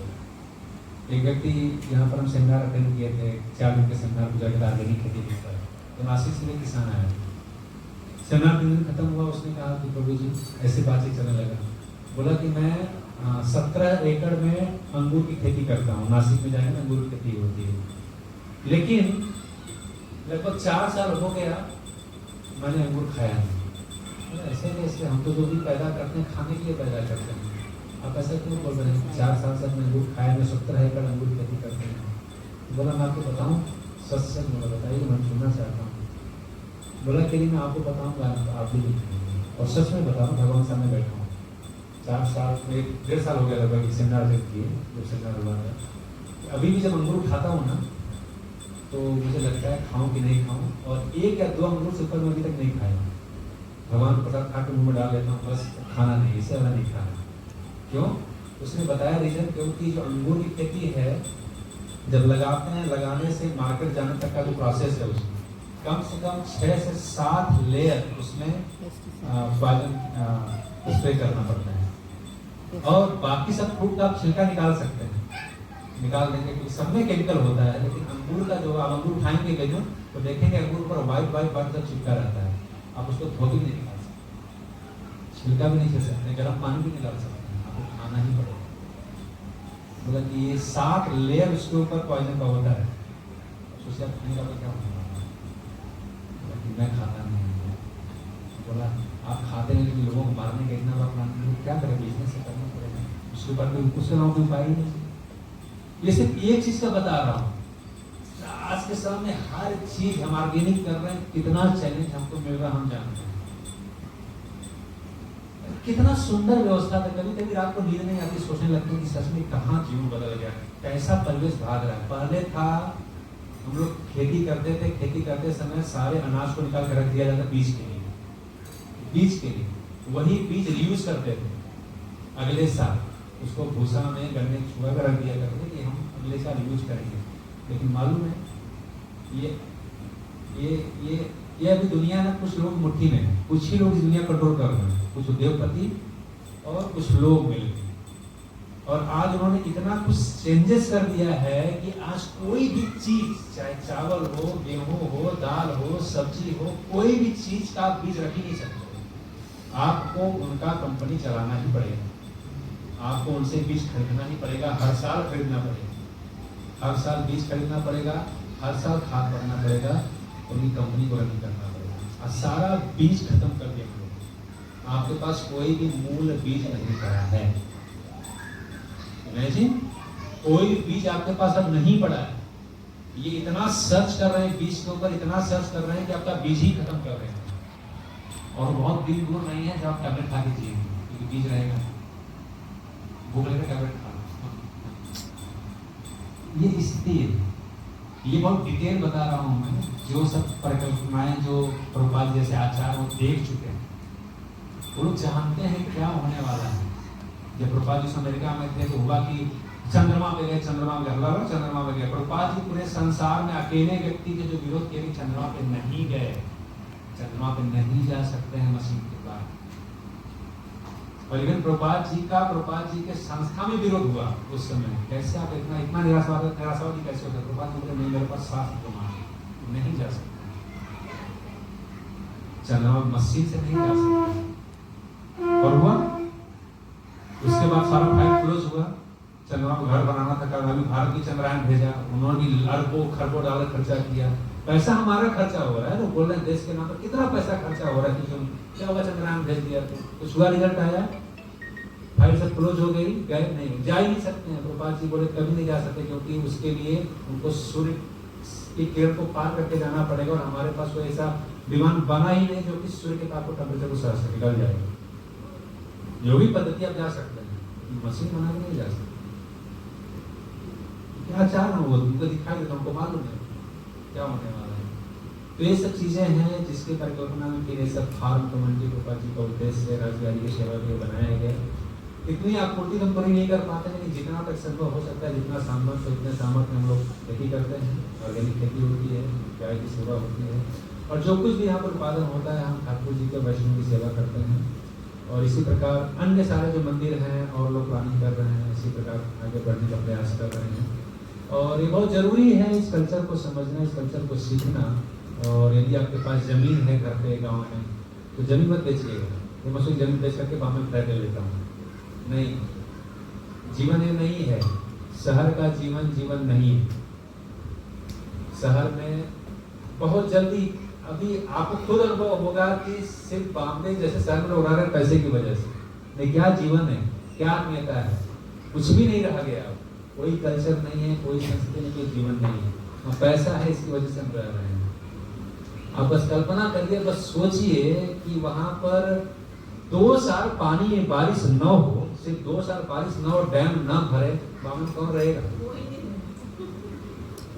एक व्यक्ति यहाँ पर हम सेमिनार अटेंड किए थे, 4 दिन के सेमिनार पूजा के ऑर्गेनिक खेती के ऊपर। तो नासिक से एक किसान आया, सेमिनार 3 दिन खत्म हुआ। उसने कहा कि प्रभु जी, ऐसी बातचीत चलने लगा। बोला कि मैं 17 एकड़ में अंगूर की खेती करता हूँ। नासिक में जाके अंगूर की खेती होती है, लेकिन लगभग 4 साल हो गया मैंने अंगूर खाया नहीं। ऐसे कैसे? हम तो जो भी पैदा करते हैं खाने के लिए पैदा करते हैं, आप ऐसा क्यों बोल रहे हैं? 4 साल से मैं अंगूर खाया, मैं 17 एकड़ अंगूर की खेती करते हैं। बोला मैं आपको बताऊँ सच सच? बोला बताइए, मैं सुनना चाहता हूँ। बोला कि मैं आपको बताऊँगा, आप भी लिखेंगे, और सच में बताऊँ, भगवान सामने बैठा हूँ। 4 साल, 1.5 साल हो गया लगभग सेमिनार अटेंड किए, जो सेमिनार हुआ था। अभी भी जब अंगूर खाता हूँ ना तो मुझे लगता है खाऊं कि नहीं खाऊं, और 1 या 2 अंगूर से ऊपर मैं अभी तक नहीं खाया। भगवान को प्रसाद खा के मुँह में डाल लेता हूँ, बस खाना नहीं, इससे ज़्यादा नहीं खाना। क्यों? उसने बताया रीजन, क्योंकि जो अंगूर की खेती है जब लगाते हैं, लगाने से मार्केट जाने तक का जो प्रोसेस है उसमें कम से कम 6 से 7 लेयर उसमें पॉइजन स्प्रे करना पड़ता है। और बाकी सब फ्रूट का आप छिलका निकाल सकते हैं, निकाल देंगे क्योंकि सब में केमिकल होता है, लेकिन अंगूर का जो आप अंगूर खाएंगे कहीं तो देखेंगे अंगूर पर व्हाइट सब चिपका रहता है, आप उसको धो भी नहीं निकाल सकते, छिलका भी नहीं खा सकते, गर्म पानी भी नहीं डाल सकते, आपको खाना ही पड़ेगा। मतलब कि ये 7 लेयर उसके ऊपर पॉइजन का होता है, सोचिए आप खाने का तो क्या होगा। मैं खाता नहीं हूँ, बोला आप खाते हैं लेकिन लोगों को मारने का इतना बड़ा प्लान, लोग क्या करें, बिजनेस से करना पड़ेगा, उसके ऊपर भी उससे ना कोई उपाय ही नहीं। ये सिर्फ एक चीज का बता रहा हूँ, आज के समय में हर चीज हम ऑर्गेनिक कर रहे हैं, कितना चैलेंज हमको मिल रहा हम जानते हैं। कितना सुंदर व्यवस्था था, कभी कभी रात को नींद नहीं आती, सोचने लगते हैं कि सच में कहाँ जीवन बदल गया, कैसा परिवेश भाग रहा है। पहले था हम लोग खेती करते थे, खेती करते समय सारे अनाज को निकाल कर रख दिया जाता बीज के लिए, बीज के लिए वही बीज रीयूज करते थे, अगले साल उसको भूसा में गन्ने छुआ कर रख दिया करते कि हम अगले साल यूज करेंगे। लेकिन मालूम है ये अभी दुनिया में कुछ लोग मुट्ठी में है, कुछ ही लोग इस दुनिया कंट्रोल कर रहे हैं, कुछ उद्योगपति और कुछ लोग मिलकर। और आज उन्होंने इतना कुछ चेंजेस कर दिया है कि आज कोई भी चीज, चाहे चावल हो, गेहूं हो, दाल हो, सब्जी हो, कोई भी चीज का आप बीज रख ही नहीं सकते, आपको उनका कंपनी चलाना ही पड़ेगा, आपको उनसे बीज खरीदना ही पड़ेगा, हर साल खरीदना पड़ेगा, हर साल बीज खरीदना पड़ेगा, हर साल खाद भरना पड़ेगा, उनकी कंपनी को रन करना पड़ेगा। और सारा बीज खत्म कर दिया, आपके पास कोई भी मूल बीज नहीं पड़ा है। इमेजिन, कोई बीज आपके पास अब नहीं पड़ा है। ये इतना सर्च कर रहे हैं बीज के ऊपर, इतना सर्च कर रहे हैं कि आपका बीज ही खत्म कर रहे हैं। और बहुत दिन दूर नहीं है जब आप टैबलेट खा के जिएंगे, क्योंकि बीज रहेगा, भूख लगे टैबलेट खा लो। ये स्थिति है, ये बहुत डिटेल बता रहा हूं मैं, जो सब परिकल्पनाएं जो प्रभुपाद जैसे आचार्य वो देख चुके हैं, वो लोग जानते हैं क्या होने वाला है। जब प्रभुपाद जी अमेरिका में थे तो हुआ कि चंद्रमा पे गए, चंद्रमा में चंद्रमा पे गए। प्रभुपाद जी पूरे संसार में अकेले व्यक्ति के जो विरोध किए कि चंद्रमा पे नहीं गए, चंद्रमा पे नहीं जा सकते हैं मसीह के बाद। और लेकिन प्रभुपाद जी के संस्था में विरोध हुआ उस समय। कैसे आप इतना निराशावादी कैसे होता है? प्रभुपाद जी नहीं, मेरे पास शास्त्र प्रमाण नहीं जा सकते, चंद्रमा मसीह से नहीं जा सकते। और हुआ, उसके बाद सारा फाइल क्लोज हुआ, चंद्रमा को घर बनाना था, अभी भारत की चंद्रयान भेजा, उन्होंने भी अरबों खरबों डॉलर खर्चा किया, पैसा हमारा खर्चा हो रहा है, तो बोल रहे हैं देश के नाम पर कितना पैसा खर्चा हो रहा है, क्योंकि क्या होगा चंद्रयान भेज दिया तो कुछ हुआ, रिजल्ट आया, फाइल सब क्लोज हो गई, गए नहीं, जा ही नहीं सकते हैं। प्रभुपाद जी बोले कभी नहीं जा सकते, क्योंकि उसके लिए उनको सूर्य की किरण को पार करके जाना पड़ेगा, और हमारे पास कोई ऐसा विमान बना ही नहीं जो कि सूर्य के ताप को टेम्परेचर को सह से निकल जाएगा। जो भी पद्धति आप जा सकते हैं, मशीन बना के नहीं जा सकते। क्या चाह रहा हूँ वो तुमको दिखाई देता, हमको मालूम है क्या होने वाला है। तो ये सब चीजें हैं जिसके परिकल्पना में फिर ये सब फार्म कम्युनिटी प्रभुपाद जी का उद्देश्य राजगारी की सेवा के लिए बनाया गया। इतनी आपूर्ति तो हम पूरी नहीं कर पाते, लेकिन जितना तक संभव हो सकता है, जितना सामर्थ्य उतने सामर्थ्य हम लोग खेती करते हैं, ऑर्गेनिक खेती होती है, गाय की सेवा होती है, और जो कुछ भी यहाँ पर उत्पादन होता है हम ठाकुर जी के वैष्णव की सेवा करते हैं। और इसी प्रकार अन्य सारे जो मंदिर हैं और लोग प्लानिंग कर रहे हैं, इसी प्रकार आगे बढ़ने का प्रयास कर रहे हैं। और ये बहुत ज़रूरी है इस कल्चर को समझना, इस कल्चर को सीखना। और यदि आपके पास ज़मीन है घर पे गांव में, तो ज़मीन मत बेचिएगा, ये मसूरी ज़मीन बेच करके बाद में फ्लैट ले लेता हूँ, नहीं, जीवन ये नहीं है, शहर का जीवन जीवन नहीं है। शहर में बहुत जल्दी, अभी आपको खुद अनुभव होगा कि सिर्फ बॉम्बे जैसे शहर में लोग रह रहे हैं पैसे की वजह से, नहीं क्या जीवन है, क्या आत्मीयता है, कुछ भी नहीं रह गया, कोई कल्चर नहीं है, कोई संस्कृति नहीं, कोई जीवन नहीं है, पैसा है, इसकी वजह से हम रह रहे हैं। आप बस कल्पना करिए, बस सोचिए कि वहां पर 2 साल पानी बारिश न हो, सिर्फ 2 साल बारिश न हो, डैम न भरे, बामन कौन रहेगा?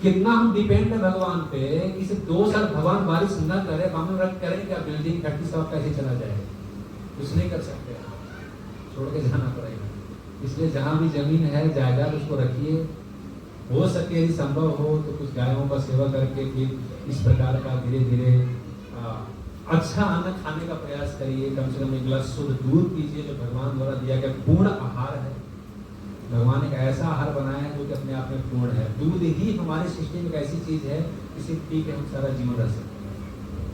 कितना हम डिपेंड है भगवान पे कि सिर्फ 2 साल भगवान बारिश न करे, बामन रख करें क्या? बिल्डिंग फैक्ट्री सब कैसे चला जाएगा? कुछ नहीं कर सकते, छोड़ के जाना पड़ेगा। इसलिए जहाँ भी जमीन है, जायदाद, उसको रखिए। हो सके यदि संभव हो तो कुछ गायों का सेवा करके फिर इस प्रकार का धीरे धीरे अच्छा अन्न खाने का प्रयास करिए। कम से कम 1 गिलास शुद्ध दूध पीजिए, जो भगवान द्वारा दिया गया पूर्ण आहार है। भगवान एक ऐसा आहार बनाया है जो कि अपने आप में पूर्ण है। दूध ही हमारे सृष्टि में एक ऐसी चीज है कि सिर्फ पी के हम सारा जीवन रह सकते हैं।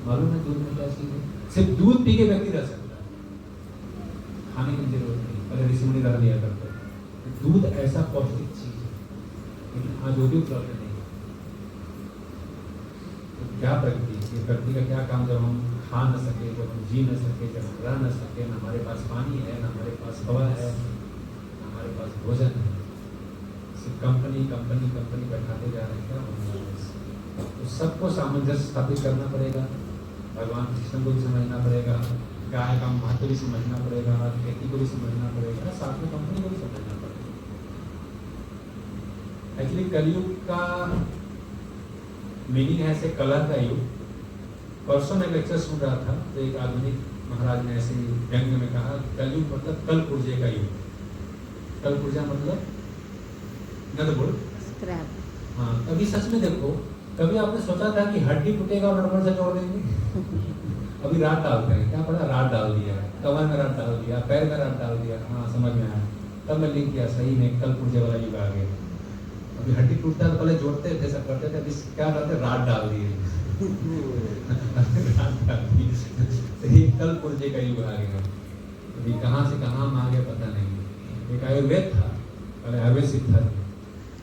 मालूम है दूध में क्या चीज है? सिर्फ दूध पी के व्यक्ति रह सकता है, खाने की जरूरत नहीं। पहले ऋषि मुनि रह लिया करते हैं। दूध ऐसा पौष्टिक चीज है, लेकिन आज वो भी उपलब्ध नहीं है। तो क्या प्रगति? ये प्रगति का क्या काम? जब हम खा न सके, जब हम जी न सके, जब हम रह न सके, न हमारे पास पानी है, न हमारे पास हवा है, हमारे पास भोजन है, सिर्फ कंपनी कंपनी कंपनी बैठाते जा रहे हैं, क्या होने वाला है? तो सबको सामंजस्य स्थापित करना पड़ेगा। भगवान कृष्ण को भी समझना पड़ेगा, गाय का महत्व भी समझना पड़ेगा, खेती को भी समझना पड़ेगा, साथ में कंपनी को भी समझना पड़ेगा। एक्चुअली कलयुग का मीनिंग है ऐसे कलह का युग। परसों मैं लेक्चर सुन रहा था तो एक आधुनिक महाराज ने ऐसे व्यंग्य में कहा, कलयुग मतलब कल पुर्जे का युग। कल पुर्जा मतलब नदबुड़। हाँ, कभी सच में देखो, कभी आपने सोचा था कि हड्डी टूटेगा और नटबुड़ से जोड़ देंगे? अभी रात डालते हैं, क्या पड़ा? रात डाल दिया, कमर में रात डाल दिया, पैर में रात डाल दिया। हाँ, समझ में आया। तब मैं लिख किया, सही में कल पुर्जे वाला युग आ गया। अभी हड्डी टूटता है तो पहले जोड़ते थे, सब करते थे, अभी क्या करते? रात डाल दिए। कल पुर्जे का युग आ गया। अभी कहाँ से कहाँ हम आ गए पता नहीं। एक आयुर्वेद था, पहले आयुर्वेद सिद्ध,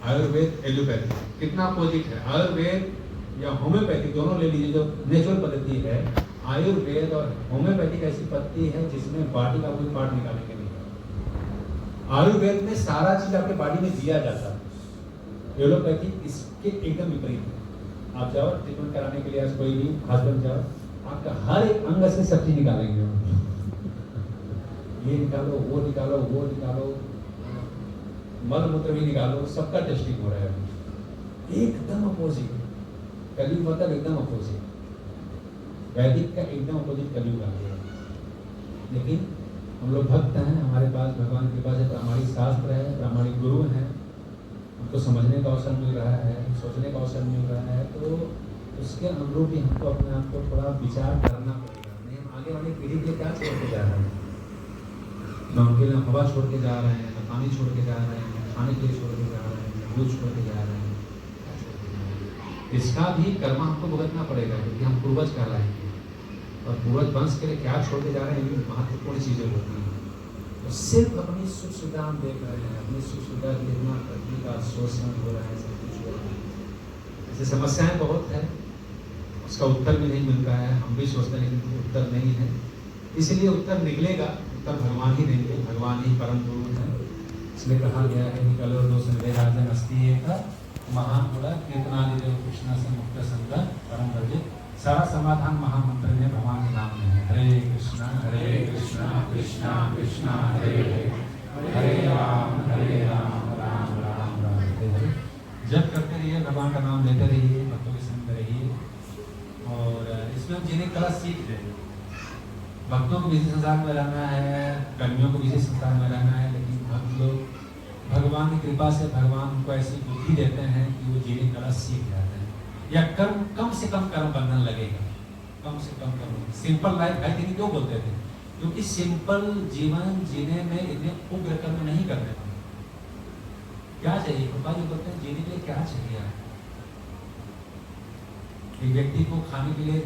आयुर्वेद एलोपैथी, कितना अपोजिट है। आयुर्वेद या होम्योपैथी दोनों ले लीजिए, जो नेचुरल पद्धति है। आयुर्वेद और होम्योपैथिक ऐसी पद्धति है जिसमें बॉडी का कोई पार्ट निकालने के नहीं। आयुर्वेद में सारा चीज आपके बॉडी में दिया जाता है, एलोपैथी इसके एकदम विपरीत है। आप जाओ ट्रीटमेंट कराने के लिए, आज कोई भी हॉस्पिटल जाओ, आपका हर एक अंग से सब चीज निकालेंगे। ये निकालो, वो निकालो, वो निकालो, मल मूत्र भी निकालो, सबका टेस्टिंग हो रहा है। एकदम अपोजिट कलयुग, मतलब एकदम अपोजिट। वैदिक का एकदम अपोजिट कलयुग आ गया। लेकिन हम लोग भक्त हैं, हमारे पास भगवान के पास प्रामाणिक शास्त्र है, प्रामाणिक गुरु हैं, हमको समझने का अवसर मिल रहा है, सोचने का अवसर मिल रहा है। तो उसके अनुरूप भी हमको अपने आप को थोड़ा विचार करना पड़ेगा। नहीं, हम आगे वाली पीढ़ी के लिए क्या छोड़ के जा रहे हैं? न उनके लिए हवा छोड़ के जा रहे हैं, न पानी छोड़ के जा रहे हैं, खाने के लिए छोड़ के जा रहे हैं, दूध छोड़ के जा रहे हैं। इसका भी कर्म हमको भुगतना पड़ेगा, क्योंकि हम पूर्वज कहलाएंगे। और पूर्वज वंश के लिए क्या छोड़ के जा रहे हैं, ये महत्वपूर्ण चीजें होती हैं। तो सिर्फ अपनी सुख सुविधा हम देख रहे हैं, अपनी सुख सुविधा के इतना प्रकृति का शोषण हो रहा है, सब कुछ हो रहा है। ऐसी समस्याएं बहुत है, उसका उत्तर भी नहीं मिल रहा है। हम भी सोचते हैं लेकिन उत्तर नहीं है, इसलिए उत्तर निकलेगा, उत्तर भगवान ही देंगे। भगवान ही परम गुरु है। इसलिए कहा गया है कि कलो दो संवेदाजन अस्ति एक महान गुड़ा कीर्तनादि देव कृष्ण से मुक्त संग परम भजे। सारा समाधान महामंत्र में भगवान के नाम में है। हरे कृष्णा कृष्णा कृष्णा हरे हरे, हरे राम राम राम राम हरे हरे। जब करते रहिए, भगवान का नाम लेते रहिए, भक्तों के संग रहिए, और इसमें हम जिन्हें कला सीख रहे। भक्तों को किसी संसार में रहना है, कर्मियों को किसी संसार में रहना है, लेकिन भक्त लोग भगवान की कृपा से भगवान उनको ऐसी बुद्धि देते हैं कि वो जीने कला सीख जाते हैं, या कर्म कम से कम कर्म बंधन लगेगा, कम से कम कर्म। सिंपल लाइफ भाई दीदी क्यों बोलते थे? क्योंकि सिंपल जीवन जीने में इतने उग्र कर्म नहीं करने पड़े। क्या चाहिए? कृपा जी बोलते हैं जीने के लिए क्या चाहिए? एक व्यक्ति को खाने के लिए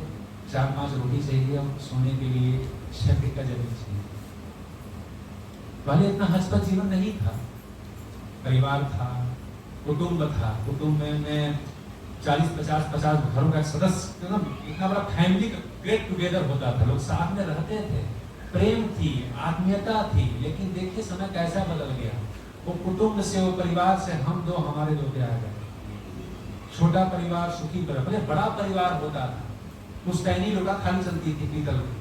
4-5 रोटी चाहिए, और सोने के लिए शक्ति का जमीन चाहिए। पहले इतना हचपच जीवन नहीं था, परिवार था, कुटुंब था, कुटुंब में 40-50 घरों का सदस्य, इतना बड़ा फैमिली गेट टुगेदर होता था, लोग साथ में रहते थे, प्रेम थी, आत्मीयता थी। लेकिन देखिए समय कैसा बदल गया। वो कुटुंब से, वो परिवार से हम दो हमारे दो पे आ गए। छोटा परिवार सुखी परिवार, पहले बड़ा परिवार होता था, पुश्तैनी लोटा खाली चलती थी पीतल की,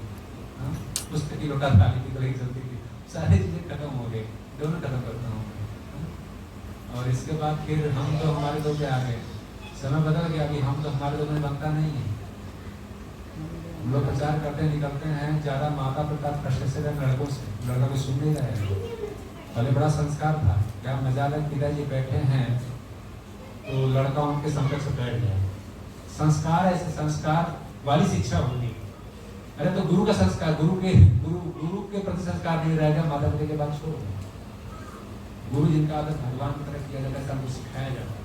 पुस्तक की लोटा थाली की तरह चलती थी, सारी चीजें खत्म हो गई, दोनों खत्म करता हूँ। और इसके बाद फिर हम तो हमारे दो पे आ गए, समय बदल गया, अभी हम तो हमारे दो में बनता नहीं है। हम लोग प्रचार करते निकलते हैं, ज्यादा माता पिता फ्रस्ट्रेशन लड़कों से, लड़का को सुन नहीं रहे। पहले बड़ा संस्कार था, क्या मजा लग, पिताजी बैठे हैं तो लड़का उनके समकक्ष से बैठ गया। संस्कार ऐसे संस्कार वाली शिक्षा होती। अरे तो गुरु का संस्कार, गुरु के प्रति संस्कार नहीं रहेगा, माता पिता के बाद छोड़ो। गुरु जिनका आदर भगवान की तरह किया जाता है, हमको सिखाया जाता है।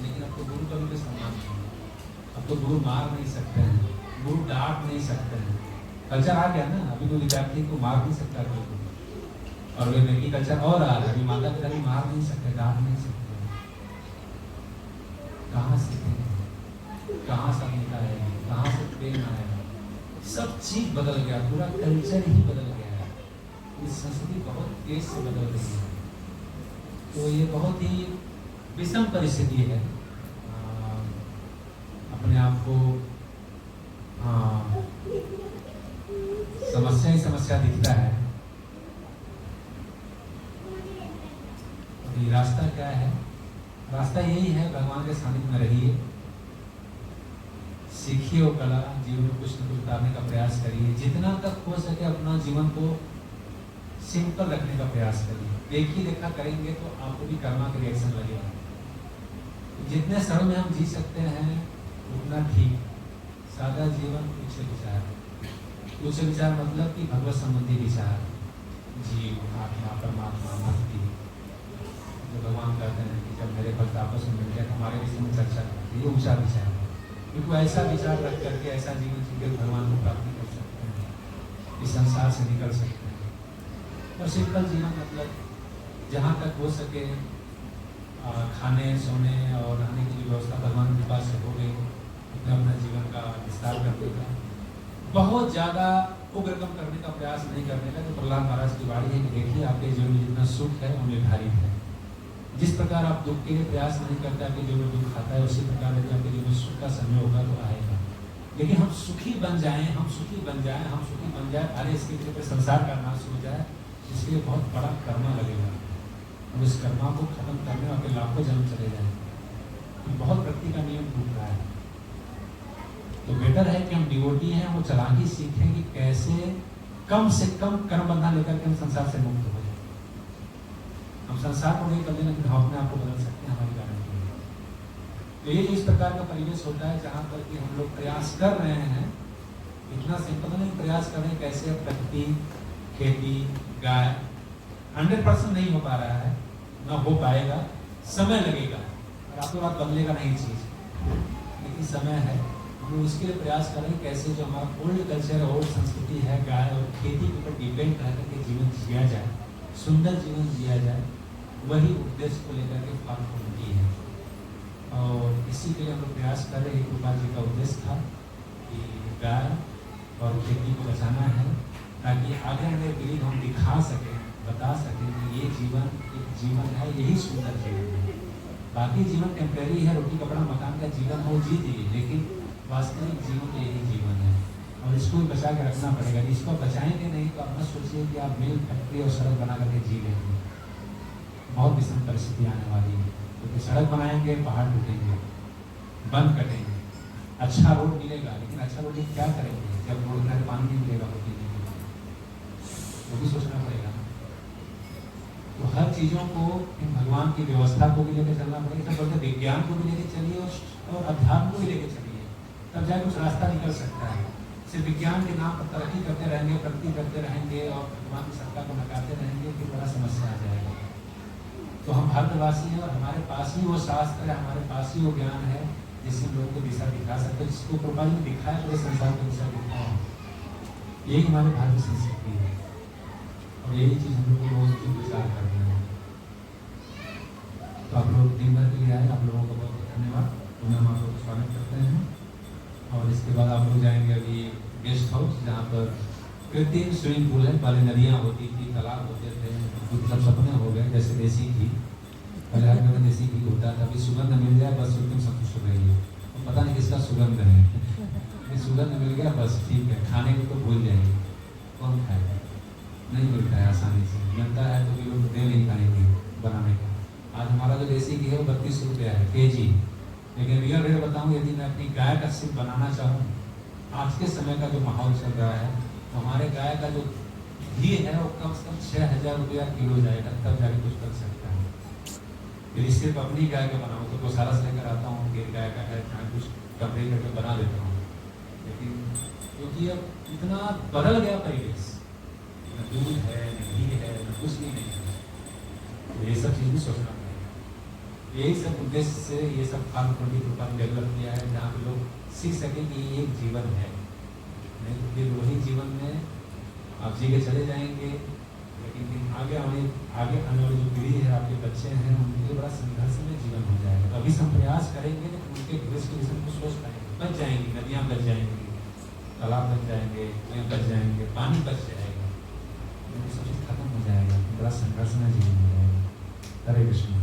लेकिन अब तो गुरु का भी सम्मान नहीं, अब तो गुरु मार नहीं सकते हैं, गुरु डांट नहीं सकते हैं। कल्चर आ गया ना, अभी तो विद्यार्थी को मार नहीं सकता कोई, और वे नहीं कल्चर और आ रहा है, अभी माता पिता भी मार नहीं सकते, डांट नहीं सकते। कहाँ सीखेंगे, कहाँ सभ्यता आएगी, कहाँ से प्रेम आएगा? सब चीज बदल गया, पूरा कल्चर ही बदल गया है। इस संस्कृति बहुत तेज से बदल रही है, तो ये बहुत ही विषम परिस्थिति है। अपने आप को समस्या ही समस्या दिखता है। अभी रास्ता क्या है? रास्ता यही है, भगवान के सानिध्य में रहिए, सीखिए वो कला, जीवन में कुछ न कुछ उतारने का प्रयास करिए, जितना तक हो सके अपना जीवन को सिंपल रखने का प्रयास करिए। देखी देखा करेंगे तो आपको भी कर्मा का रिएक्शन लगेगा। जितने सरल में हम जी सकते हैं उतना ठीक। सादा जीवन, उच्च विचार। उच्च विचार मतलब कि भगवत संबंधी विचार, जीव, आत्मा, परमात्मा, भक्ति। जो भगवान कहते हैं कि जब मेरे भक्त आपस में मिल जाए हमारे विषय में चर्चा करते हैं, ये ऊंचा विचार है। क्योंकि ऐसा विचार रख करके ऐसा जीवन जीकर भगवान को प्राप्ति कर सकते हैं, इस संसार से निकल सकते हैं। और सिंपल जीवन मतलब जहाँ तक हो सके खाने, सोने और रहने की व्यवस्था भगवान के पास से हो गई, अपना जीवन का विस्तार करने का, बहुत ज़्यादा उग्रकम करने का प्रयास नहीं करने का। तो प्रहलाद महाराज की वाणी है कि देखिए आपके जीवन में जितना सुख है वो निर्धारित है। जिस प्रकार आप दुख के लिए प्रयास नहीं करते, आपके जीवन में दुख आता है, उसी प्रकार यदि आपके जीवन में सुख का समय होगा तो आएगा। लेकिन हम सुखी बन जाएं, हम सुखी बन जाएं, हम सुखी बन जाए, अरे इसके पीछे संसार का नाश हो जाए, इसके लिए बहुत बड़ा कर्मा लगेगा। और इस कर्मा को खत्म करने में आपके लाखों जन्म चले जाए, तो बहुत प्रकृति का नियम टूट रहा है। तो बेटर है कि हम डिवोटी हैं, वो चालाकी सीखें कि कैसे कम से कम कर्म बंधन लेकर के हम संसार से मुक्त हो जाए। हम संसार को नहीं बदले, लेकिन हम अपने आप को बदल सकते हैं, हमारी गारंटी है। तो ये इस प्रकार का परिवेश होता है जहाँ पर कि हम लोग प्रयास कर रहे हैं, इतना सिंपल नहीं प्रयास कर रहे हैं कैसे प्रकृति, खेती, गाय 100% नहीं हो पा रहा है, ना हो पाएगा, समय लगेगा और आपके बाद बदलेगा नहीं चीज, लेकिन समय है। हम उसके लिए प्रयास करें कैसे जो हमारा ओल्ड कल्चर, ओल्ड संस्कृति है, गाय और खेती के ऊपर डिपेंड रह करके जीवन जिया जाए, सुंदर जीवन जिया जाए, वही उद्देश्य को लेकर के फल होती है। और इसी के लिए हम लोग प्रयास कर रहे हैं। कृपा जी का उद्देश्य था कि गाय और खेती को बचाना है, ताकि आगे आने पीढ़ी को हम दिखा सकें, बता सकें कि ये जीवन एक जीवन है, यही सुंदर जीवन है। बाकी जीवन टेम्परेरी है, रोटी कपड़ा मकान का जीवन हो जी दिए, लेकिन वास्तविक जीवन तो यही जीवन है और इसको भी बचा के रखना पड़ेगा। इसको बचाएंगे नहीं तो आप मत सोचिए कि आप मिल, फैक्ट्री और सड़क बना करके जी लेंगे। बहुत विषम परिस्थिति आने वाली है, क्योंकि सड़क बनाएंगे, पहाड़ टूटेंगे, वन कटेंगे, अच्छा रोड मिलेगा, लेकिन अच्छा रोड क्या करेंगे जब रोड में पानी नहीं मिलेगा, होती नहीं मिलेगा, वो भी सोचना पड़ेगा। तो हर चीज़ों को भगवान की व्यवस्था को भी लेकर चलना पड़ेगा, सब बोलते विज्ञान को भी लेकर चलिए और अध्यात्म को भी लेकर चलिए, तब जाके कुछ रास्ता निकल सकता है। सिर्फ विज्ञान के नाम पर तरक्की करते रहेंगे, प्रगति करते रहेंगे और भगवान की सत्ता को नकारते रहेंगे, फिर बड़ा समस्या आ जाएगा। तो हम भारतवासी हैं और हमारे पास ही वो शास्त्र है, हमारे पास ही वो ज्ञान है जिससे हम लोगों को दिशा दिखा सकते हैं, जिसको कृपा ने दिखाया पूरे संसार को दिशा दिखाया। यही हमारे भारतीय संस्कृति है और यही चीज़ हम लोग को बहुत विचार करना है। तो आप लोग दिन भर के लिए आए, आप लोगों को बहुत बहुत धन्यवाद। पुनः हम आप लोग को स्वागत करते हैं और इसके बाद आप लोग जाएंगे अभी गेस्ट हाउस, जहाँ पर कृत्रिम स्विमिंग पूल है। पहले नदियाँ होती थी, तालाब होते थे, कुछ सब सपने हो गए, जैसे देसी घी, पहले हर जगह देसी घी होता था, अभी सुगंध मिल जाए बस एकदम संतुष्ट हो गई है। तो पता नहीं किसका सुगंध है, सुगंध मिल गया बस ठीक है, खाने को तो भूल जाएंगे। कौन खाएगा? नहीं मिलता है आसानी से, मिलता है तो भी लोग दे नहीं पाएंगे बनाने का। आज हमारा जो देसी घी है वो 32 रुपया है केजी, लेकिन रियल रेट बताऊँ, यदि मैं अपनी गाय का सिर्फ बनाना चाहूँ, आज के समय का जो माहौल चल रहा है, तो हमारे गाय का जो घी है वो कम से कम 6,000 रुपया किलो जाएगा, तब जाके कुछ कर सकता है। यदि सिर्फ अपनी गाय का बनाऊँ तो गोशाला से लेकर आता हूँ, मेरी गाय का है, कुछ कपड़े करके बना देता हूँ, लेकिन क्योंकि अब इतना बदल गया परिवेश, न दूध है, न घी है, न कुछ भी नहीं है, तो ये सब चीज़ भी सोचना पड़ेगा। यही सब उद्देश्य से ये सब फार्म प्रोडक्ट डेवलप किया है, जहाँ पे लोग सीख सकें कि ये एक जीवन है, नहीं तो फिर वही जीवन में आप जी के चले जाएंगे, लेकिन आगे आने वाली जो पीढ़ी है, आपके बच्चे हैं, उनके बड़ा संघर्षमय जीवन हो जाएगा। तो अभी से हम प्रयास करेंगे लेकिन उनके भविष्य के विषय को सोच पाएंगे, बच जाएंगी, नदियाँ बच जाएंगी, तालाब बच जाएंगे, कुएं बच जाएंगे, पानी बच जाएगा, लेकिन सब चीज़ खत्म हो जाएगा, बड़ा संघर्षमय जीवन हो जाएगा। हरे कृष्ण।